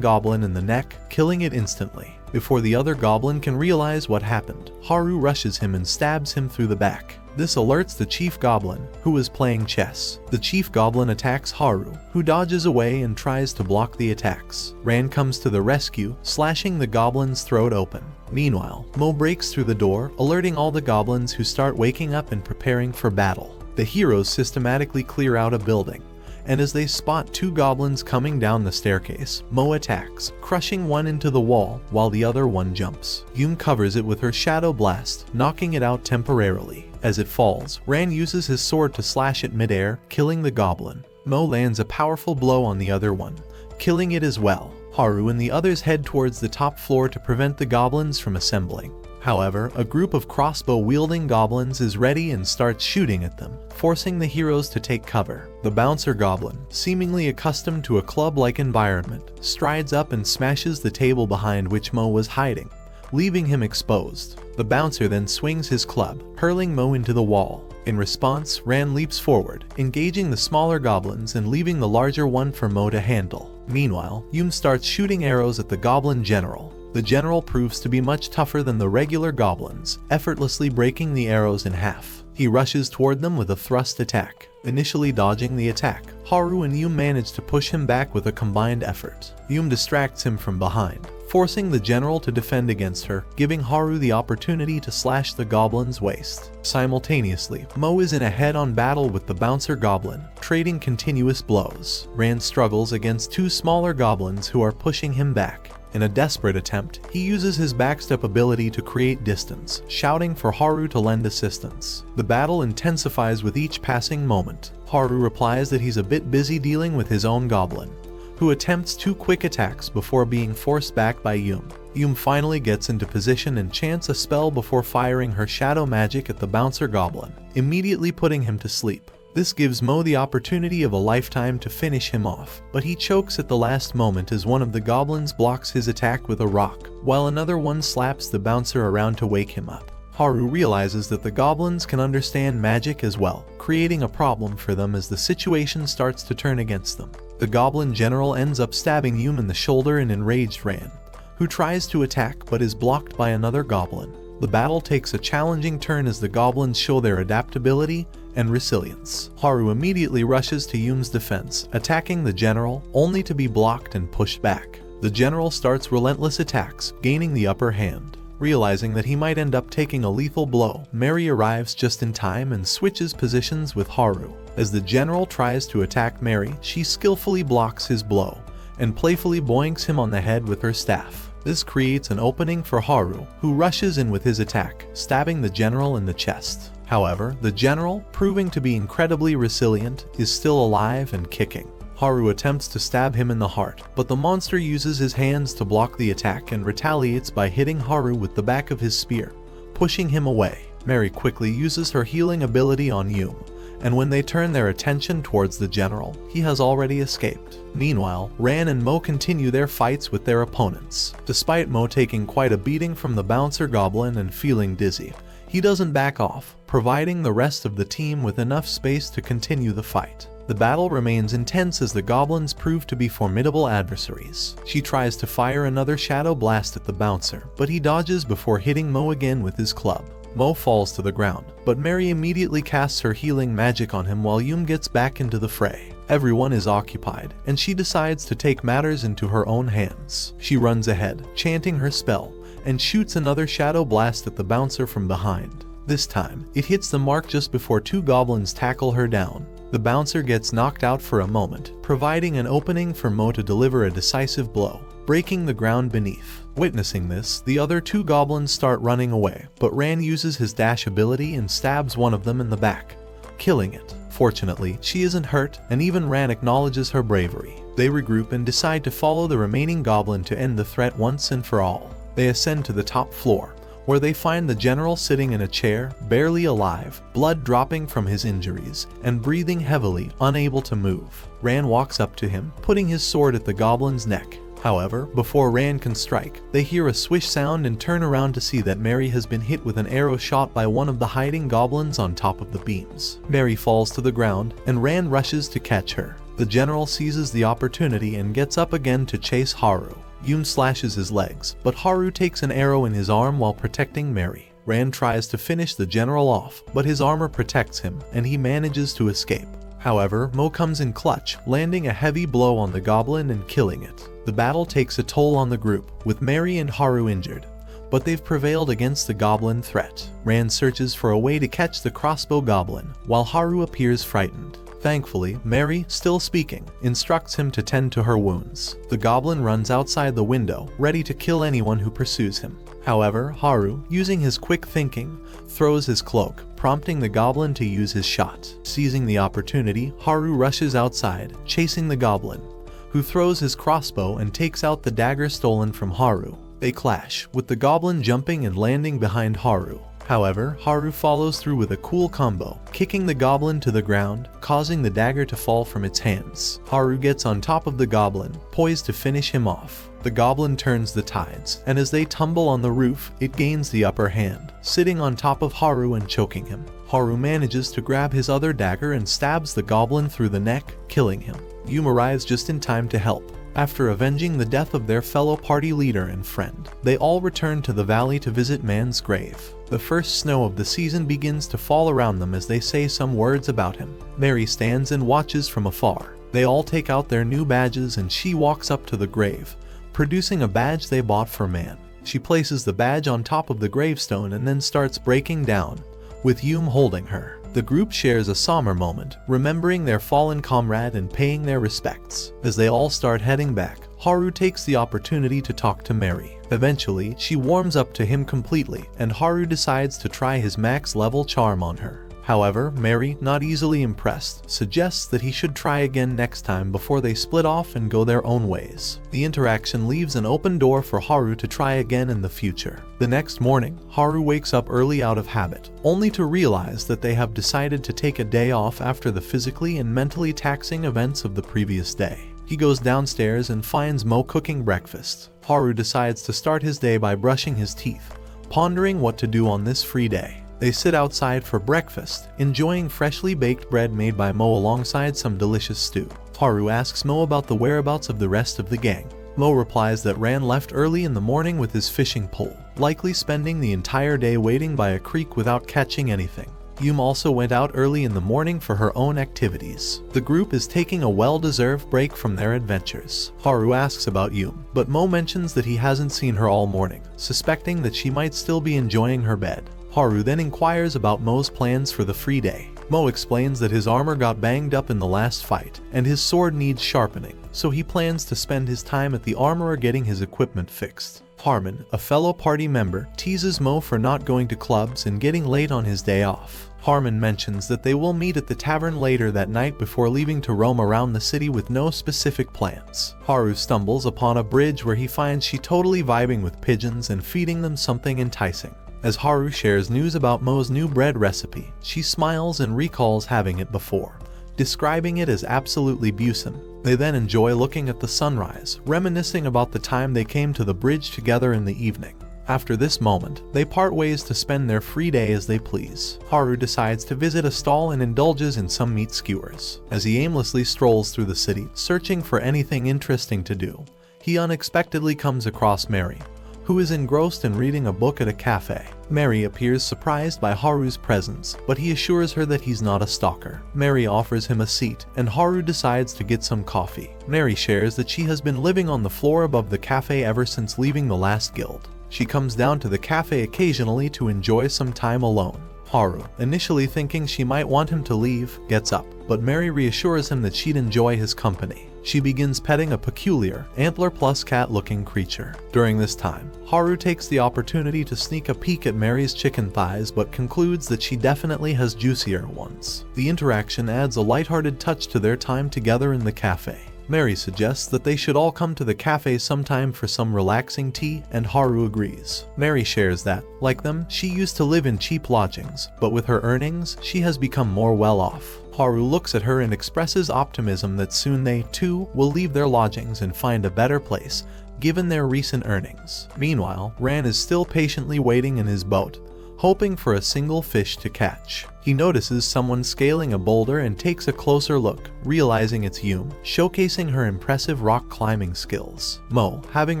goblin in the neck, killing it instantly. Before the other goblin can realize what happened, Haru rushes him and stabs him through the back. This alerts the chief goblin, who is playing chess. The chief goblin attacks Haru, who dodges away and tries to block the attacks. Ran comes to the rescue, slashing the goblin's throat open. Meanwhile, Mo breaks through the door, alerting all the goblins, who start waking up and preparing for battle. The heroes systematically clear out a building, and as they spot two goblins coming down the staircase, Mo attacks, crushing one into the wall while the other one jumps. Yume covers it with her shadow blast, knocking it out temporarily. As it falls, Ran uses his sword to slash it midair, killing the goblin. Mo lands a powerful blow on the other one, killing it as well. Haru and the others head towards the top floor to prevent the goblins from assembling. However, a group of crossbow-wielding goblins is ready and starts shooting at them, forcing the heroes to take cover. The bouncer goblin, seemingly accustomed to a club-like environment, strides up and smashes the table behind which Mo was hiding, leaving him exposed. The bouncer then swings his club, hurling Mo into the wall. In response, Ran leaps forward, engaging the smaller goblins and leaving the larger one for Mo to handle. Meanwhile, Yume starts shooting arrows at the goblin general. The general proves to be much tougher than the regular goblins, effortlessly breaking the arrows in half. He rushes toward them with a thrust attack. Initially dodging the attack, Haru and Yume manage to push him back with a combined effort. Yume distracts him from behind, forcing the general to defend against her, giving Haru the opportunity to slash the goblin's waist. Simultaneously, Mo is in a head-on battle with the bouncer goblin, trading continuous blows. Ran struggles against two smaller goblins who are pushing him back. In a desperate attempt, he uses his backstep ability to create distance, shouting for Haru to lend assistance. The battle intensifies with each passing moment. Haru replies that he's a bit busy dealing with his own goblin, who attempts two quick attacks before being forced back by Yume. Yume finally gets into position and chants a spell before firing her shadow magic at the bouncer goblin, immediately putting him to sleep. This gives Mo the opportunity of a lifetime to finish him off, but he chokes at the last moment as one of the goblins blocks his attack with a rock, while another one slaps the bouncer around to wake him up. Haru realizes that the goblins can understand magic as well, creating a problem for them as the situation starts to turn against them. The goblin general ends up stabbing Yume in the shoulder and enraged Ran, who tries to attack but is blocked by another goblin. The battle takes a challenging turn as the goblins show their adaptability and resilience. Haru immediately rushes to Yume's defense, attacking the general, only to be blocked and pushed back. The general starts relentless attacks, gaining the upper hand. Realizing that he might end up taking a lethal blow, Mary arrives just in time and switches positions with Haru. As the general tries to attack Mary, she skillfully blocks his blow, and playfully boinks him on the head with her staff. This creates an opening for Haru, who rushes in with his attack, stabbing the general in the chest. However, the general, proving to be incredibly resilient, is still alive and kicking. Haru attempts to stab him in the heart, but the monster uses his hands to block the attack and retaliates by hitting Haru with the back of his spear, pushing him away. Mary quickly uses her healing ability on Yume, and when they turn their attention towards the general, he has already escaped. Meanwhile, Ran and Mo continue their fights with their opponents. Despite Mo taking quite a beating from the bouncer goblin and feeling dizzy, he doesn't back off, providing the rest of the team with enough space to continue the fight. The battle remains intense as the goblins prove to be formidable adversaries. She tries to fire another shadow blast at the bouncer, but he dodges before hitting Mo again with his club. Mo falls to the ground, but Mary immediately casts her healing magic on him while Yume gets back into the fray. Everyone is occupied, and she decides to take matters into her own hands. She runs ahead, chanting her spell, and shoots another shadow blast at the bouncer from behind. This time, it hits the mark just before two goblins tackle her down. The bouncer gets knocked out for a moment, providing an opening for Mo to deliver a decisive blow, breaking the ground beneath. Witnessing this, the other two goblins start running away, but Ran uses his dash ability and stabs one of them in the back, killing it. Fortunately, she isn't hurt, and even Ran acknowledges her bravery. They regroup and decide to follow the remaining goblin to end the threat once and for all. They ascend to the top floor, where they find the general sitting in a chair, barely alive, blood dropping from his injuries, and breathing heavily, unable to move. Ran walks up to him, putting his sword at the goblin's neck, However, before Ran can strike, they hear a swish sound and turn around to see that Mary has been hit with an arrow shot by one of the hiding goblins on top of the beams. Mary falls to the ground, and Ran rushes to catch her. The general seizes the opportunity and gets up again to chase Haru. Yume slashes his legs, but Haru takes an arrow in his arm while protecting Mary. Ran tries to finish the general off, but his armor protects him, and he manages to escape. However, Mo comes in clutch, landing a heavy blow on the goblin and killing it. The battle takes a toll on the group, with Mary and Haru injured, but they've prevailed against the goblin threat. Ran searches for a way to catch the crossbow goblin, while Haru appears frightened. Thankfully, Mary, still speaking, instructs him to tend to her wounds. The goblin runs outside the window, ready to kill anyone who pursues him. However, Haru, using his quick thinking, throws his cloak, prompting the goblin to use his shot. Seizing the opportunity, Haru rushes outside, chasing the goblin, who throws his crossbow and takes out the dagger stolen from Haru. They clash, with the goblin jumping and landing behind Haru. However, Haru follows through with a cool combo, kicking the goblin to the ground, causing the dagger to fall from its hands. Haru gets on top of the goblin, poised to finish him off. The goblin turns the tides, and as they tumble on the roof, it gains the upper hand, sitting on top of Haru and choking him. Haru manages to grab his other dagger and stabs the goblin through the neck, killing him. Yume arrives just in time to help. After avenging the death of their fellow party leader and friend, they all return to the valley to visit Man's grave. The first snow of the season begins to fall around them as they say some words about him. Mary stands and watches from afar. They all take out their new badges and she walks up to the grave, producing a badge they bought for Man. She places the badge on top of the gravestone and then starts breaking down, with Yume holding her. The group shares a somber moment, remembering their fallen comrade and paying their respects. As they all start heading back, Haru takes the opportunity to talk to Mary. Eventually, she warms up to him completely, and Haru decides to try his max level charm on her. However, Mary, not easily impressed, suggests that he should try again next time before they split off and go their own ways. The interaction leaves an open door for Haru to try again in the future. The next morning, Haru wakes up early out of habit, only to realize that they have decided to take a day off after the physically and mentally taxing events of the previous day. He goes downstairs and finds Mo cooking breakfast. Haru decides to start his day by brushing his teeth, pondering what to do on this free day. They sit outside for breakfast, enjoying freshly baked bread made by Mo alongside some delicious stew. Haru asks Mo about the whereabouts of the rest of the gang. Mo replies that Ran left early in the morning with his fishing pole, likely spending the entire day waiting by a creek without catching anything. Yume also went out early in the morning for her own activities. The group is taking a well-deserved break from their adventures. Haru asks about Yume, but Mo mentions that he hasn't seen her all morning, suspecting that she might still be enjoying her bed. Haru then inquires about Mo's plans for the free day. Mo explains that his armor got banged up in the last fight, and his sword needs sharpening, so he plans to spend his time at the armorer getting his equipment fixed. Harmon, a fellow party member, teases Mo for not going to clubs and getting late on his day off. Harmon mentions that they will meet at the tavern later that night before leaving to roam around the city with no specific plans. Haru stumbles upon a bridge where he finds she totally vibing with pigeons and feeding them something enticing. As Haru shares news about Mo's new bread recipe, she smiles and recalls having it before, describing it as absolutely bucin. They then enjoy looking at the sunrise, reminiscing about the time they came to the bridge together in the evening. After this moment, they part ways to spend their free day as they please. Haru decides to visit a stall and indulges in some meat skewers. As he aimlessly strolls through the city, searching for anything interesting to do, he unexpectedly comes across Mary, who is engrossed in reading a book at a cafe. Mary appears surprised by Haru's presence, but he assures her that he's not a stalker. Mary offers him a seat, and Haru decides to get some coffee. Mary shares that she has been living on the floor above the cafe ever since leaving the last guild. She comes down to the cafe occasionally to enjoy some time alone. Haru, initially thinking she might want him to leave, gets up, but Mary reassures him that she'd enjoy his company. She begins petting a peculiar, antler-plus cat-looking creature. During this time, Haru takes the opportunity to sneak a peek at Mary's chicken thighs but concludes that she definitely has juicier ones. The interaction adds a lighthearted touch to their time together in the cafe. Mary suggests that they should all come to the cafe sometime for some relaxing tea, and Haru agrees. Mary shares that, like them, she used to live in cheap lodgings, but with her earnings, she has become more well-off. Haru looks at her and expresses optimism that soon they, too, will leave their lodgings and find a better place, given their recent earnings. Meanwhile, Ran is still patiently waiting in his boat, hoping for a single fish to catch. He notices someone scaling a boulder and takes a closer look, realizing it's Yume, showcasing her impressive rock climbing skills. Mo, having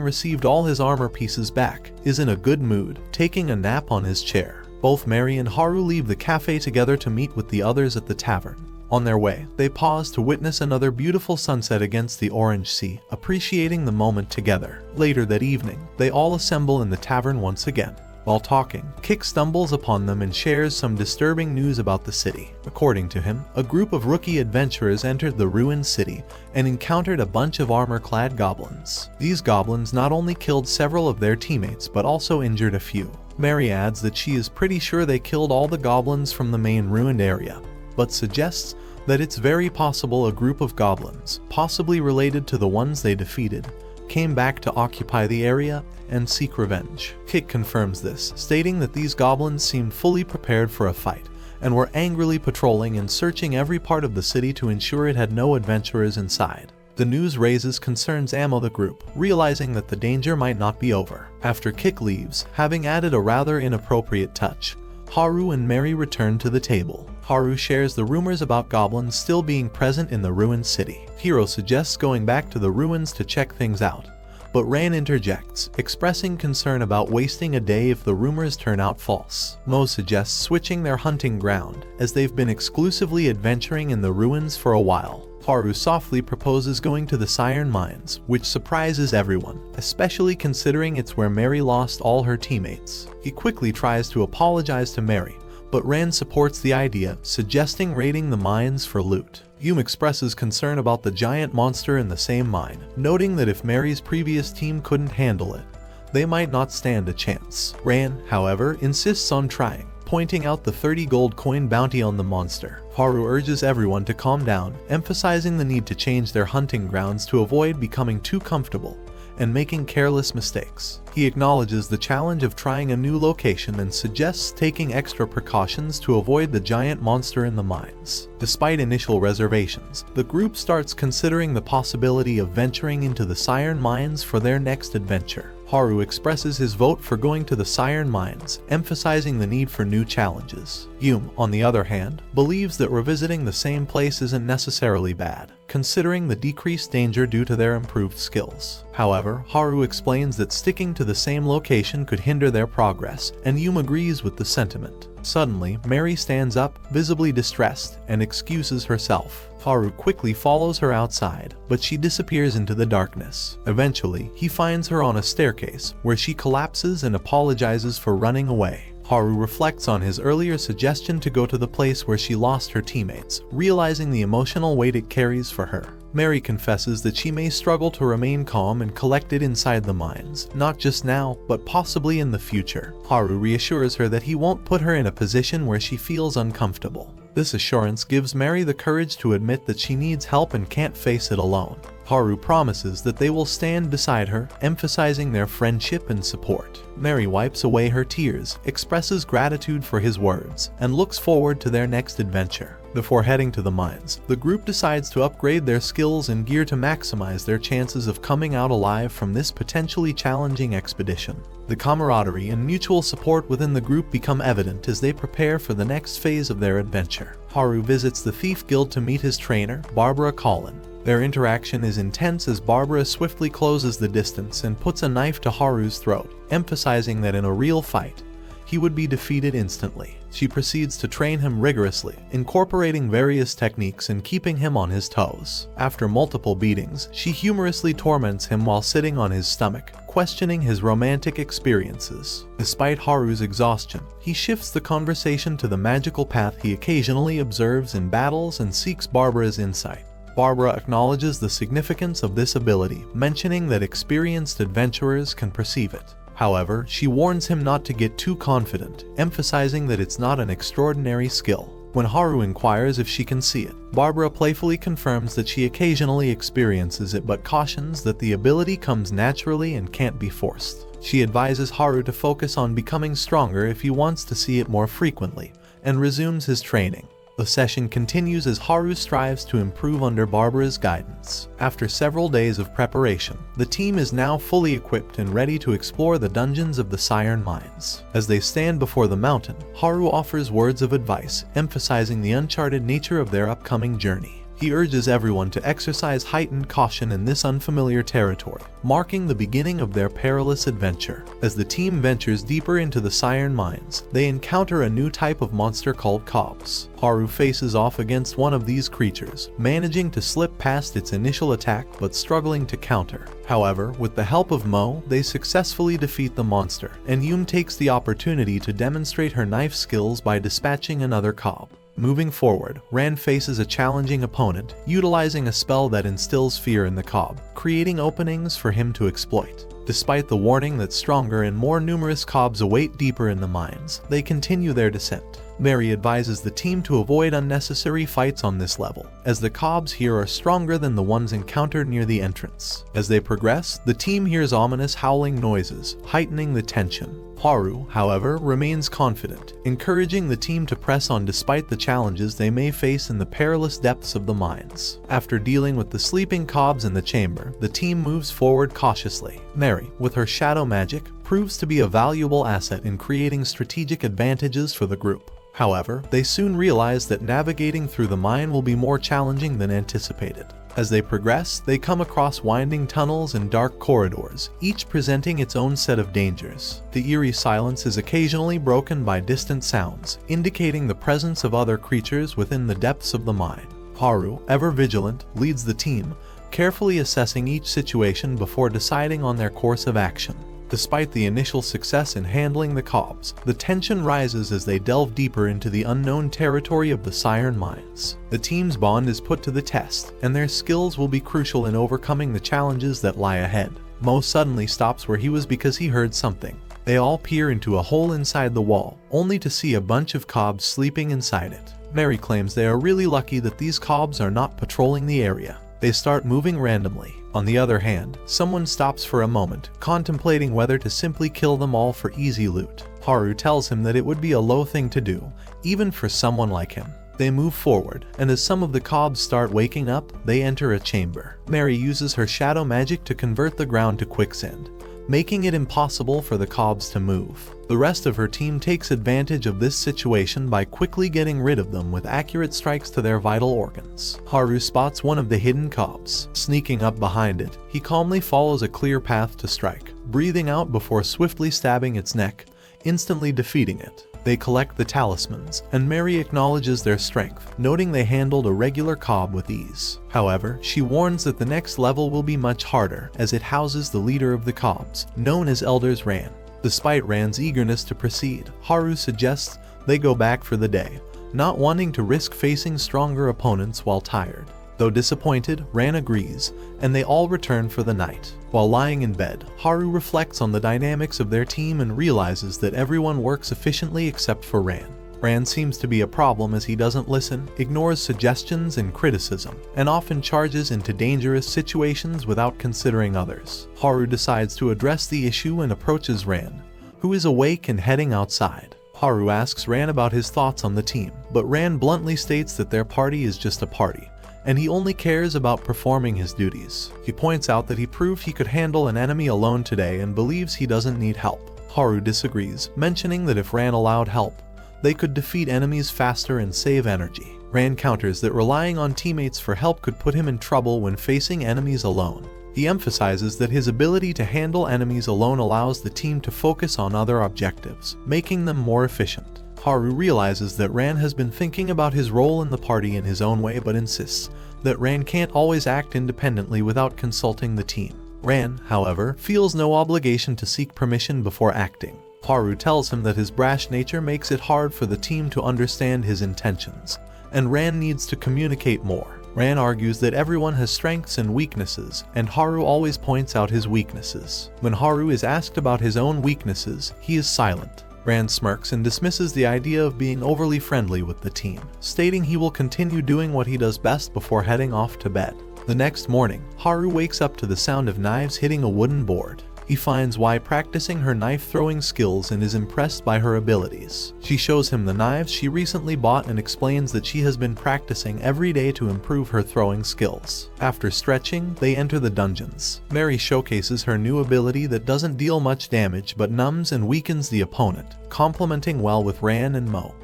received all his armor pieces back, is in a good mood, taking a nap on his chair. Both Mary and Haru leave the cafe together to meet with the others at the tavern. On their way, they pause to witness another beautiful sunset against the orange sea, appreciating the moment together. Later that evening, they all assemble in the tavern once again. While talking, Kick stumbles upon them and shares some disturbing news about the city. According to him, a group of rookie adventurers entered the ruined city and encountered a bunch of armor-clad goblins. These goblins not only killed several of their teammates but also injured a few. Mary adds that she is pretty sure they killed all the goblins from the main ruined area, but suggests that it's very possible a group of goblins, possibly related to the ones they defeated, came back to occupy the area and seek revenge. Kick confirms this, stating that these goblins seemed fully prepared for a fight and were angrily patrolling and searching every part of the city to ensure it had no adventurers inside. The news raises concerns among the group, realizing that the danger might not be over. After Kick leaves, having added a rather inappropriate touch, Haru and Mary return to the table. Haru shares the rumors about goblins still being present in the ruined city. Hiro suggests going back to the ruins to check things out, but Ran interjects, expressing concern about wasting a day if the rumors turn out false. Mo suggests switching their hunting ground, as they've been exclusively adventuring in the ruins for a while. Haru softly proposes going to the Siren Mines, which surprises everyone, especially considering it's where Mary lost all her teammates. He quickly tries to apologize to Mary, but Ran supports the idea, suggesting raiding the mines for loot. Yume expresses concern about the giant monster in the same mine, noting that if Mary's previous team couldn't handle it, they might not stand a chance. Ran, however, insists on trying, pointing out the 30 gold coin bounty on the monster. Haru urges everyone to calm down, emphasizing the need to change their hunting grounds to avoid becoming too comfortable and making careless mistakes. He acknowledges the challenge of trying a new location and suggests taking extra precautions to avoid the giant monster in the mines. Despite initial reservations, the group starts considering the possibility of venturing into the Siren Mines for their next adventure. Haru expresses his vote for going to the Siren Mines, emphasizing the need for new challenges. Yume, on the other hand, believes that revisiting the same place isn't necessarily bad, considering the decreased danger due to their improved skills. However, Haru explains that sticking to the same location could hinder their progress, and Yume agrees with the sentiment. Suddenly, Mary stands up, visibly distressed, and excuses herself. Haru quickly follows her outside, but she disappears into the darkness. Eventually, he finds her on a staircase, where she collapses and apologizes for running away. Haru reflects on his earlier suggestion to go to the place where she lost her teammates, realizing the emotional weight it carries for her. Mary confesses that she may struggle to remain calm and collected inside the mines, not just now, but possibly in the future. Haru reassures her that he won't put her in a position where she feels uncomfortable. This assurance gives Mary the courage to admit that she needs help and can't face it alone. Haru promises that they will stand beside her, emphasizing their friendship and support. Mary wipes away her tears, expresses gratitude for his words, and looks forward to their next adventure. Before heading to the mines, the group decides to upgrade their skills and gear to maximize their chances of coming out alive from this potentially challenging expedition. The camaraderie and mutual support within the group become evident as they prepare for the next phase of their adventure. Haru visits the Thief Guild to meet his trainer, Barbara Collin. Their interaction is intense as Barbara swiftly closes the distance and puts a knife to Haru's throat, emphasizing that in a real fight, he would be defeated instantly. She proceeds to train him rigorously, incorporating various techniques and keeping him on his toes. After multiple beatings, she humorously torments him while sitting on his stomach, questioning his romantic experiences. Despite Haru's exhaustion, he shifts the conversation to the magical path he occasionally observes in battles and seeks Barbara's insight. Barbara acknowledges the significance of this ability, mentioning that experienced adventurers can perceive it. However, she warns him not to get too confident, emphasizing that it's not an extraordinary skill. When Haru inquires if she can see it, Barbara playfully confirms that she occasionally experiences it but cautions that the ability comes naturally and can't be forced. She advises Haru to focus on becoming stronger if he wants to see it more frequently, and resumes his training. The session continues as Haru strives to improve under Barbara's guidance. After several days of preparation, the team is now fully equipped and ready to explore the dungeons of the Siren Mines. As they stand before the mountain, Haru offers words of advice, emphasizing the uncharted nature of their upcoming journey. He urges everyone to exercise heightened caution in this unfamiliar territory, marking the beginning of their perilous adventure. As the team ventures deeper into the Siren Mines, they encounter a new type of monster called cobs. Haru faces off against one of these creatures, managing to slip past its initial attack but struggling to counter. However, with the help of Mo, they successfully defeat the monster, and Yume takes the opportunity to demonstrate her knife skills by dispatching another cob. Moving forward, Ran faces a challenging opponent, utilizing a spell that instills fear in the cob, creating openings for him to exploit. Despite the warning that stronger and more numerous cobs await deeper in the mines, they continue their descent. Mary advises the team to avoid unnecessary fights on this level, as the cobs here are stronger than the ones encountered near the entrance. As they progress, the team hears ominous howling noises, heightening the tension. Haru, however, remains confident, encouraging the team to press on despite the challenges they may face in the perilous depths of the mines. After dealing with the sleeping cobs in the chamber, the team moves forward cautiously. Mary, with her shadow magic, proves to be a valuable asset in creating strategic advantages for the group. However, they soon realize that navigating through the mine will be more challenging than anticipated. As they progress, they come across winding tunnels and dark corridors, each presenting its own set of dangers. The eerie silence is occasionally broken by distant sounds, indicating the presence of other creatures within the depths of the mine. Haru, ever vigilant, leads the team, carefully assessing each situation before deciding on their course of action. Despite the initial success in handling the cobs, the tension rises as they delve deeper into the unknown territory of the Siren Mines. The team's bond is put to the test, and their skills will be crucial in overcoming the challenges that lie ahead. Mo suddenly stops where he was because he heard something. They all peer into a hole inside the wall, only to see a bunch of cobs sleeping inside it. Mary claims they are really lucky that these cobs are not patrolling the area. They start moving randomly. On the other hand, someone stops for a moment, contemplating whether to simply kill them all for easy loot. Haru tells him that it would be a low thing to do, even for someone like him. They move forward, and as some of the cobs start waking up, they enter a chamber. Mary uses her shadow magic to convert the ground to quicksand, making it impossible for the cobs to move. The rest of her team takes advantage of this situation by quickly getting rid of them with accurate strikes to their vital organs. Haru spots one of the hidden cobs. Sneaking up behind it, he calmly follows a clear path to strike, breathing out before swiftly stabbing its neck, instantly defeating it. They collect the talismans, and Mary acknowledges their strength, noting they handled a regular cob with ease. However, she warns that the next level will be much harder, as it houses the leader of the cobs, known as Elders Ran. Despite Ran's eagerness to proceed, Haru suggests they go back for the day, not wanting to risk facing stronger opponents while tired. Though disappointed, Ran agrees, and they all return for the night. While lying in bed, Haru reflects on the dynamics of their team and realizes that everyone works efficiently except for Ran. Ran seems to be a problem as he doesn't listen, ignores suggestions and criticism, and often charges into dangerous situations without considering others. Haru decides to address the issue and approaches Ran, who is awake and heading outside. Haru asks Ran about his thoughts on the team, but Ran bluntly states that their party is just a party, and he only cares about performing his duties. He points out that he proved he could handle an enemy alone today and believes he doesn't need help. Haru disagrees, mentioning that if Ran allowed help, they could defeat enemies faster and save energy. Ran counters that relying on teammates for help could put him in trouble when facing enemies alone. He emphasizes that his ability to handle enemies alone allows the team to focus on other objectives, making them more efficient. Haru realizes that Ran has been thinking about his role in the party in his own way but insists that Ran can't always act independently without consulting the team. Ran, however, feels no obligation to seek permission before acting. Haru tells him that his brash nature makes it hard for the team to understand his intentions, and Ran needs to communicate more. Ran argues that everyone has strengths and weaknesses, and Haru always points out his weaknesses. When Haru is asked about his own weaknesses, he is silent, Ran smirks and dismisses the idea of being overly friendly with the team, stating he will continue doing what he does best before heading off to bed. The next morning, Haru wakes up to the sound of knives hitting a wooden board. He finds Wai practicing her knife-throwing skills and is impressed by her abilities. She shows him the knives she recently bought and explains that she has been practicing every day to improve her throwing skills. After stretching, they enter the dungeons. Mary showcases her new ability that doesn't deal much damage but numbs and weakens the opponent, complementing well with Ran and Mo,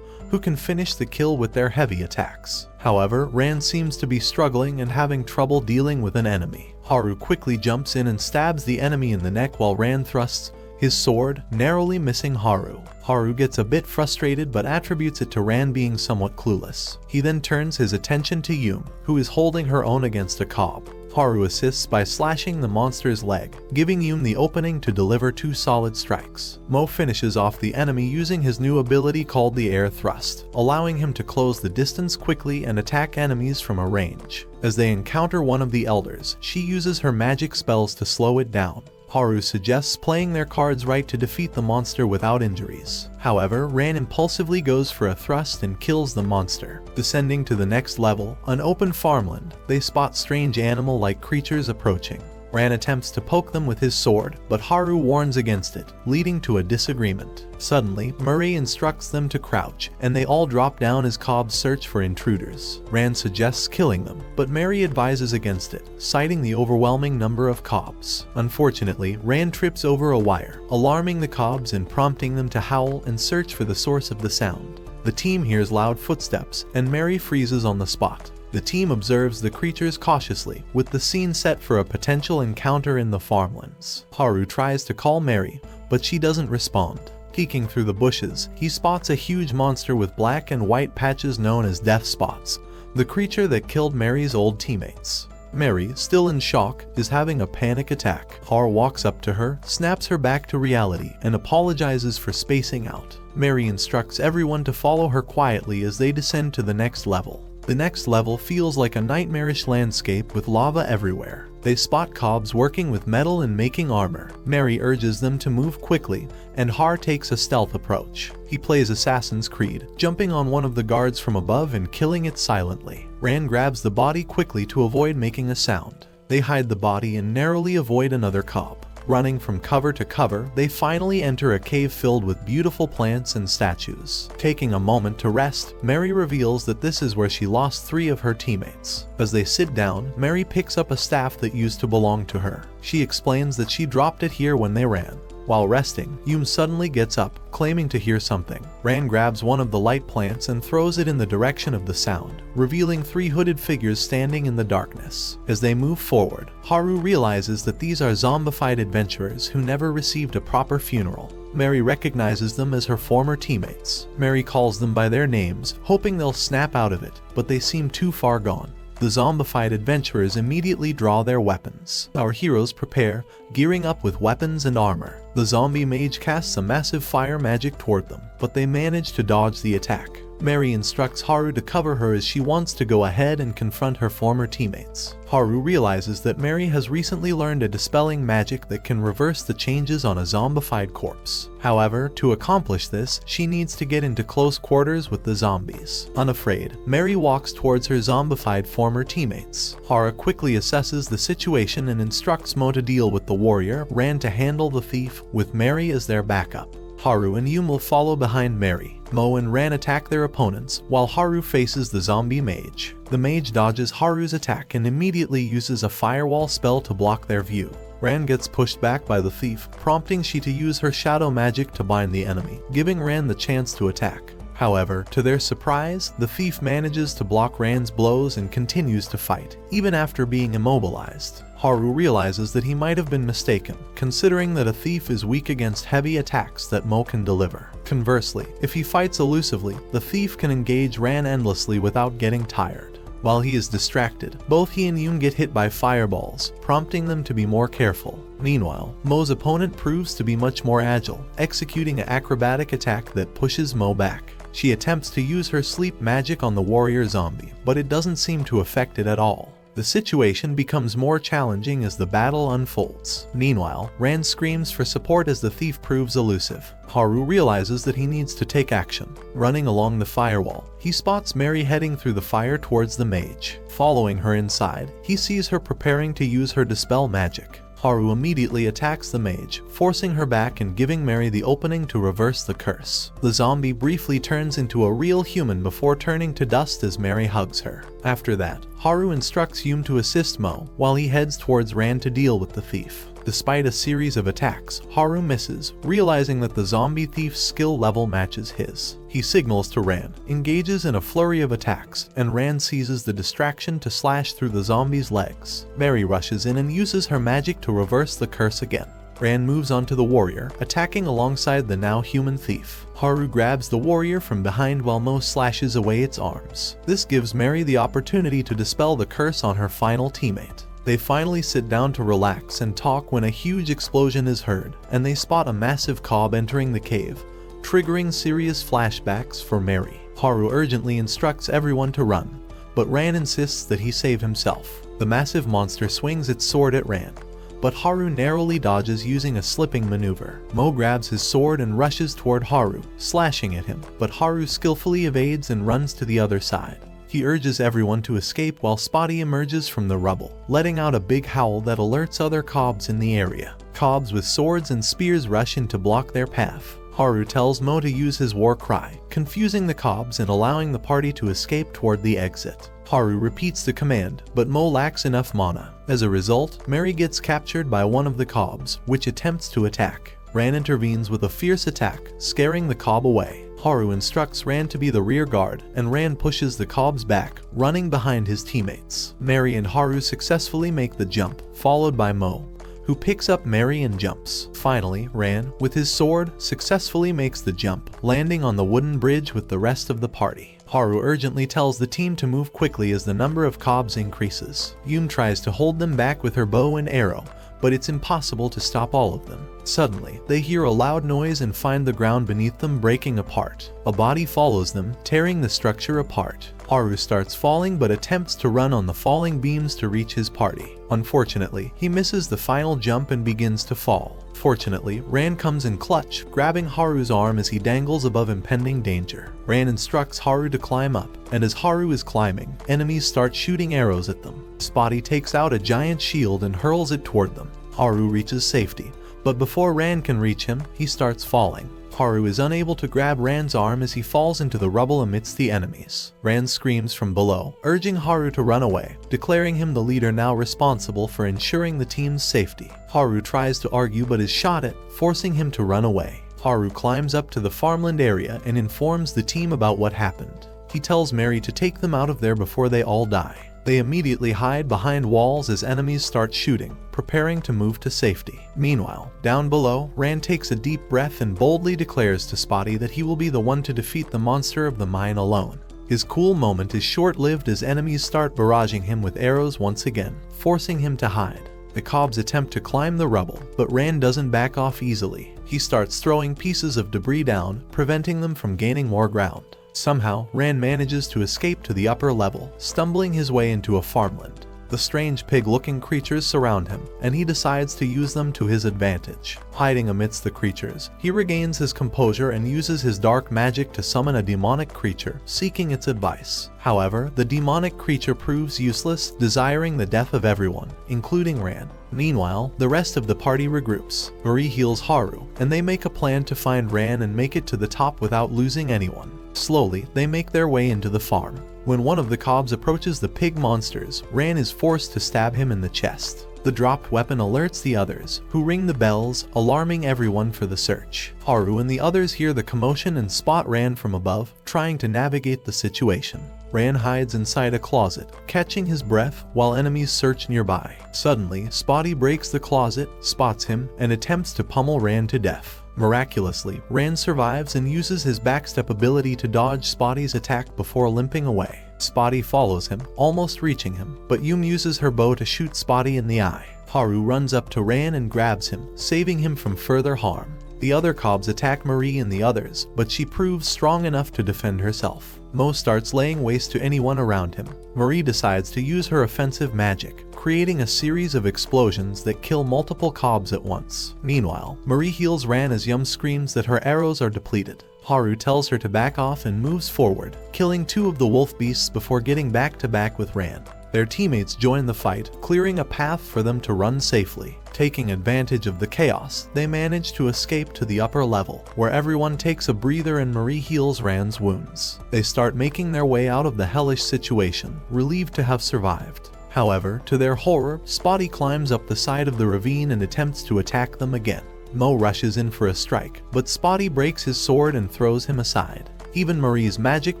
who can finish the kill with their heavy attacks. However, Ran seems to be struggling and having trouble dealing with an enemy. Haru quickly jumps in and stabs the enemy in the neck while Ran thrusts his sword, narrowly missing Haru. Haru gets a bit frustrated but attributes it to Ran being somewhat clueless. He then turns his attention to Yume, who is holding her own against a cob. Haru assists by slashing the monster's leg, giving Yume the opening to deliver 2 solid strikes. Mo finishes off the enemy using his new ability called the air thrust, allowing him to close the distance quickly and attack enemies from a range. As they encounter one of the elders, she uses her magic spells to slow it down. Haru suggests playing their cards right to defeat the monster without injuries. However, Ran impulsively goes for a thrust and kills the monster. Descending to the next level, an open farmland, they spot strange animal-like creatures approaching. Ran attempts to poke them with his sword, but Haru warns against it, leading to a disagreement. Suddenly, Murray instructs them to crouch, and they all drop down as cobs search for intruders. Ran suggests killing them, but Mary advises against it, citing the overwhelming number of cobs. Unfortunately, Ran trips over a wire, alarming the cobs and prompting them to howl and search for the source of the sound. The team hears loud footsteps, and Mary freezes on the spot. The team observes the creatures cautiously, with the scene set for a potential encounter in the farmlands. Haru tries to call Mary, but she doesn't respond. Peeking through the bushes, he spots a huge monster with black and white patches known as death spots, the creature that killed Mary's old teammates. Mary, still in shock, is having a panic attack. Haru walks up to her, snaps her back to reality, and apologizes for spacing out. Mary instructs everyone to follow her quietly as they descend to the next level. The next level feels like a nightmarish landscape with lava everywhere. They spot cobs working with metal and making armor. Mary urges them to move quickly, and Har takes a stealth approach. He plays Assassin's Creed, jumping on one of the guards from above and killing it silently. Ran grabs the body quickly to avoid making a sound. They hide the body and narrowly avoid another cob. Running from cover to cover, they finally enter a cave filled with beautiful plants and statues. Taking a moment to rest, Mary reveals that this is where she lost 3 of her teammates. As they sit down, Mary picks up a staff that used to belong to her. She explains that she dropped it here when they ran. While resting, Yume suddenly gets up, claiming to hear something. Ran grabs one of the light plants and throws it in the direction of the sound, revealing 3 hooded figures standing in the darkness. As they move forward, Haru realizes that these are zombified adventurers who never received a proper funeral. Mary recognizes them as her former teammates. Mary calls them by their names, hoping they'll snap out of it, but they seem too far gone. The zombified adventurers immediately draw their weapons. Our heroes prepare, gearing up with weapons and armor. The zombie mage casts a massive fire magic toward them, but they manage to dodge the attack. Mary instructs Haru to cover her as she wants to go ahead and confront her former teammates. Haru realizes that Mary has recently learned a dispelling magic that can reverse the changes on a zombified corpse. However, to accomplish this, she needs to get into close quarters with the zombies. Unafraid, Mary walks towards her zombified former teammates. Haru quickly assesses the situation and instructs Mo to deal with the warrior, Ran to handle the thief, with Mary as their backup. Haru and Yume will follow behind Mary. Mo and Ran attack their opponents, while Haru faces the zombie mage. The mage dodges Haru's attack and immediately uses a firewall spell to block their view. Ran gets pushed back by the thief, prompting she to use her shadow magic to bind the enemy, giving Ran the chance to attack. However, to their surprise, the thief manages to block Ran's blows and continues to fight, even after being immobilized. Haru realizes that he might have been mistaken, considering that a thief is weak against heavy attacks that Mo can deliver. Conversely, if he fights elusively, the thief can engage Ran endlessly without getting tired. While he is distracted, both he and Yume get hit by fireballs, prompting them to be more careful. Meanwhile, Mo's opponent proves to be much more agile, executing an acrobatic attack that pushes Mo back. She attempts to use her sleep magic on the warrior zombie, but it doesn't seem to affect it at all. The situation becomes more challenging as the battle unfolds. Meanwhile, Ran screams for support as the thief proves elusive. Haru realizes that he needs to take action. Running along the firewall, he spots Mary heading through the fire towards the mage. Following her inside, he sees her preparing to use her dispel magic. Haru immediately attacks the mage, forcing her back and giving Mary the opening to reverse the curse. The zombie briefly turns into a real human before turning to dust as Mary hugs her. After that, Haru instructs Yume to assist Mo, while he heads towards Ran to deal with the thief. Despite a series of attacks, Haru misses, realizing that the zombie thief's skill level matches his. He signals to Ran, engages in a flurry of attacks, and Ran seizes the distraction to slash through the zombie's legs. Mary rushes in and uses her magic to reverse the curse again. Ran moves onto the warrior, attacking alongside the now human thief. Haru grabs the warrior from behind while Mo slashes away its arms. This gives Mary the opportunity to dispel the curse on her final teammate. They finally sit down to relax and talk when a huge explosion is heard, and they spot a massive cob entering the cave, triggering serious flashbacks for Mary. Haru urgently instructs everyone to run, but Ran insists that he save himself. The massive monster swings its sword at Ran, but Haru narrowly dodges using a slipping maneuver. Mo grabs his sword and rushes toward Haru, slashing at him, but Haru skillfully evades and runs to the other side. He urges everyone to escape while Spotty emerges from the rubble, letting out a big howl that alerts other cobs in the area. Cobs with swords and spears rush in to block their path. Haru tells Mo to use his war cry, confusing the cobs and allowing the party to escape toward the exit. Haru repeats the command, but Mo lacks enough mana. As a result, Mary gets captured by one of the cobs, which attempts to attack. Ran intervenes with a fierce attack, scaring the cob away. Haru instructs Ran to be the rear guard, and Ran pushes the cobs back, running behind his teammates. Mary and Haru successfully make the jump, followed by Mo, who picks up Mary and jumps. Finally, Ran, with his sword, successfully makes the jump, landing on the wooden bridge with the rest of the party. Haru urgently tells the team to move quickly as the number of cobs increases. Yume tries to hold them back with her bow and arrow, but it's impossible to stop all of them. Suddenly, they hear a loud noise and find the ground beneath them breaking apart. A body follows them, tearing the structure apart. Haru starts falling but attempts to run on the falling beams to reach his party. Unfortunately, he misses the final jump and begins to fall. Fortunately, Ran comes in clutch, grabbing Haru's arm as he dangles above impending danger. Ran instructs Haru to climb up, and as Haru is climbing, enemies start shooting arrows at them. Spotty takes out a giant shield and hurls it toward them. Haru reaches safety, but before Ran can reach him, he starts falling. Haru is unable to grab Ran's arm as he falls into the rubble amidst the enemies. Ran screams from below, urging Haru to run away, declaring him the leader now responsible for ensuring the team's safety. Haru tries to argue but is shot at, forcing him to run away. Haru climbs up to the farmland area and informs the team about what happened. He tells Mary to take them out of there before they all die. They immediately hide behind walls as enemies start shooting, preparing to move to safety. Meanwhile, down below, Ran takes a deep breath and boldly declares to Spotty that he will be the one to defeat the monster of the mine alone. His cool moment is short-lived as enemies start barraging him with arrows once again, forcing him to hide. The cobs attempt to climb the rubble, but Ran doesn't back off easily. He starts throwing pieces of debris down, preventing them from gaining more ground. Somehow, Ran manages to escape to the upper level, stumbling his way into a farmland. The strange pig-looking creatures surround him, and he decides to use them to his advantage. Hiding amidst the creatures, he regains his composure and uses his dark magic to summon a demonic creature, seeking its advice. However, the demonic creature proves useless, desiring the death of everyone, including Ran. Meanwhile, the rest of the party regroups. Marie heals Haru, and they make a plan to find Ran and make it to the top without losing anyone. Slowly, they make their way into the farm. When one of the cobs approaches the pig monsters, Ran is forced to stab him in the chest. The dropped weapon alerts the others, who ring the bells, alarming everyone for the search. Haru and the others hear the commotion and spot Ran from above, trying to navigate the situation. Ran hides inside a closet, catching his breath while enemies search nearby. Suddenly, Spotty breaks the closet, spots him, and attempts to pummel Ran to death. Miraculously, Ran survives and uses his backstep ability to dodge Spotty's attack before limping away. Spotty follows him, almost reaching him, but Yume uses her bow to shoot Spotty in the eye. Haru runs up to Ran and grabs him, saving him from further harm. The other cobs attack Marie and the others, but she proves strong enough to defend herself. Mo starts laying waste to anyone around him. Marie decides to use her offensive magic, creating a series of explosions that kill multiple cobs at once. Meanwhile, Marie heals Ran as Yume screams that her arrows are depleted. Haru tells her to back off and moves forward, killing 2 of the wolf beasts before getting back to back with Ran. Their teammates join the fight, clearing a path for them to run safely. Taking advantage of the chaos, they manage to escape to the upper level, where everyone takes a breather and Marie heals Ran's wounds. They start making their way out of the hellish situation, relieved to have survived. However, to their horror, Spotty climbs up the side of the ravine and attempts to attack them again. Mo rushes in for a strike, but Spotty breaks his sword and throws him aside. Even Marie's magic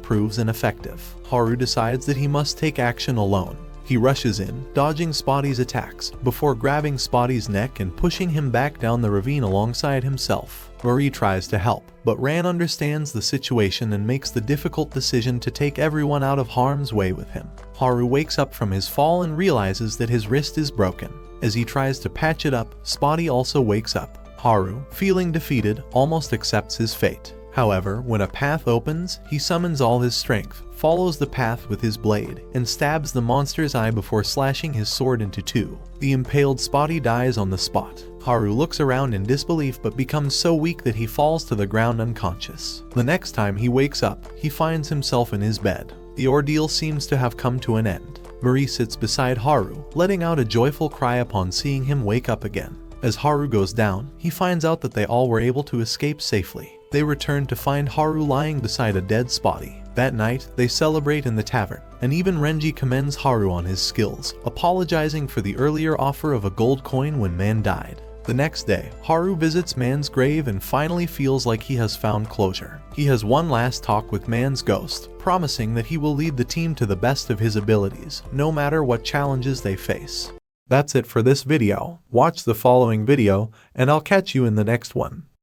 proves ineffective. Haru decides that he must take action alone. He rushes in, dodging Spotty's attacks, before grabbing Spotty's neck and pushing him back down the ravine alongside himself. Marie tries to help, but Ran understands the situation and makes the difficult decision to take everyone out of harm's way with him. Haru wakes up from his fall and realizes that his wrist is broken. As he tries to patch it up, Spotty also wakes up. Haru, feeling defeated, almost accepts his fate. However, when a path opens, he summons all his strength, follows the path with his blade, and stabs the monster's eye before slashing his sword into 2. The impaled Spotty dies on the spot. Haru looks around in disbelief but becomes so weak that he falls to the ground unconscious. The next time he wakes up, he finds himself in his bed. The ordeal seems to have come to an end. Marie sits beside Haru, letting out a joyful cry upon seeing him wake up again. As Haru goes down, he finds out that they all were able to escape safely. They return to find Haru lying beside a dead Spotty. That night, they celebrate in the tavern, and even Renji commends Haru on his skills, apologizing for the earlier offer of a gold coin when Man died. The next day, Haru visits Man's grave and finally feels like he has found closure. He has one last talk with Man's ghost, promising that he will lead the team to the best of his abilities, no matter what challenges they face. That's it for this video. Watch the following video, and I'll catch you in the next one.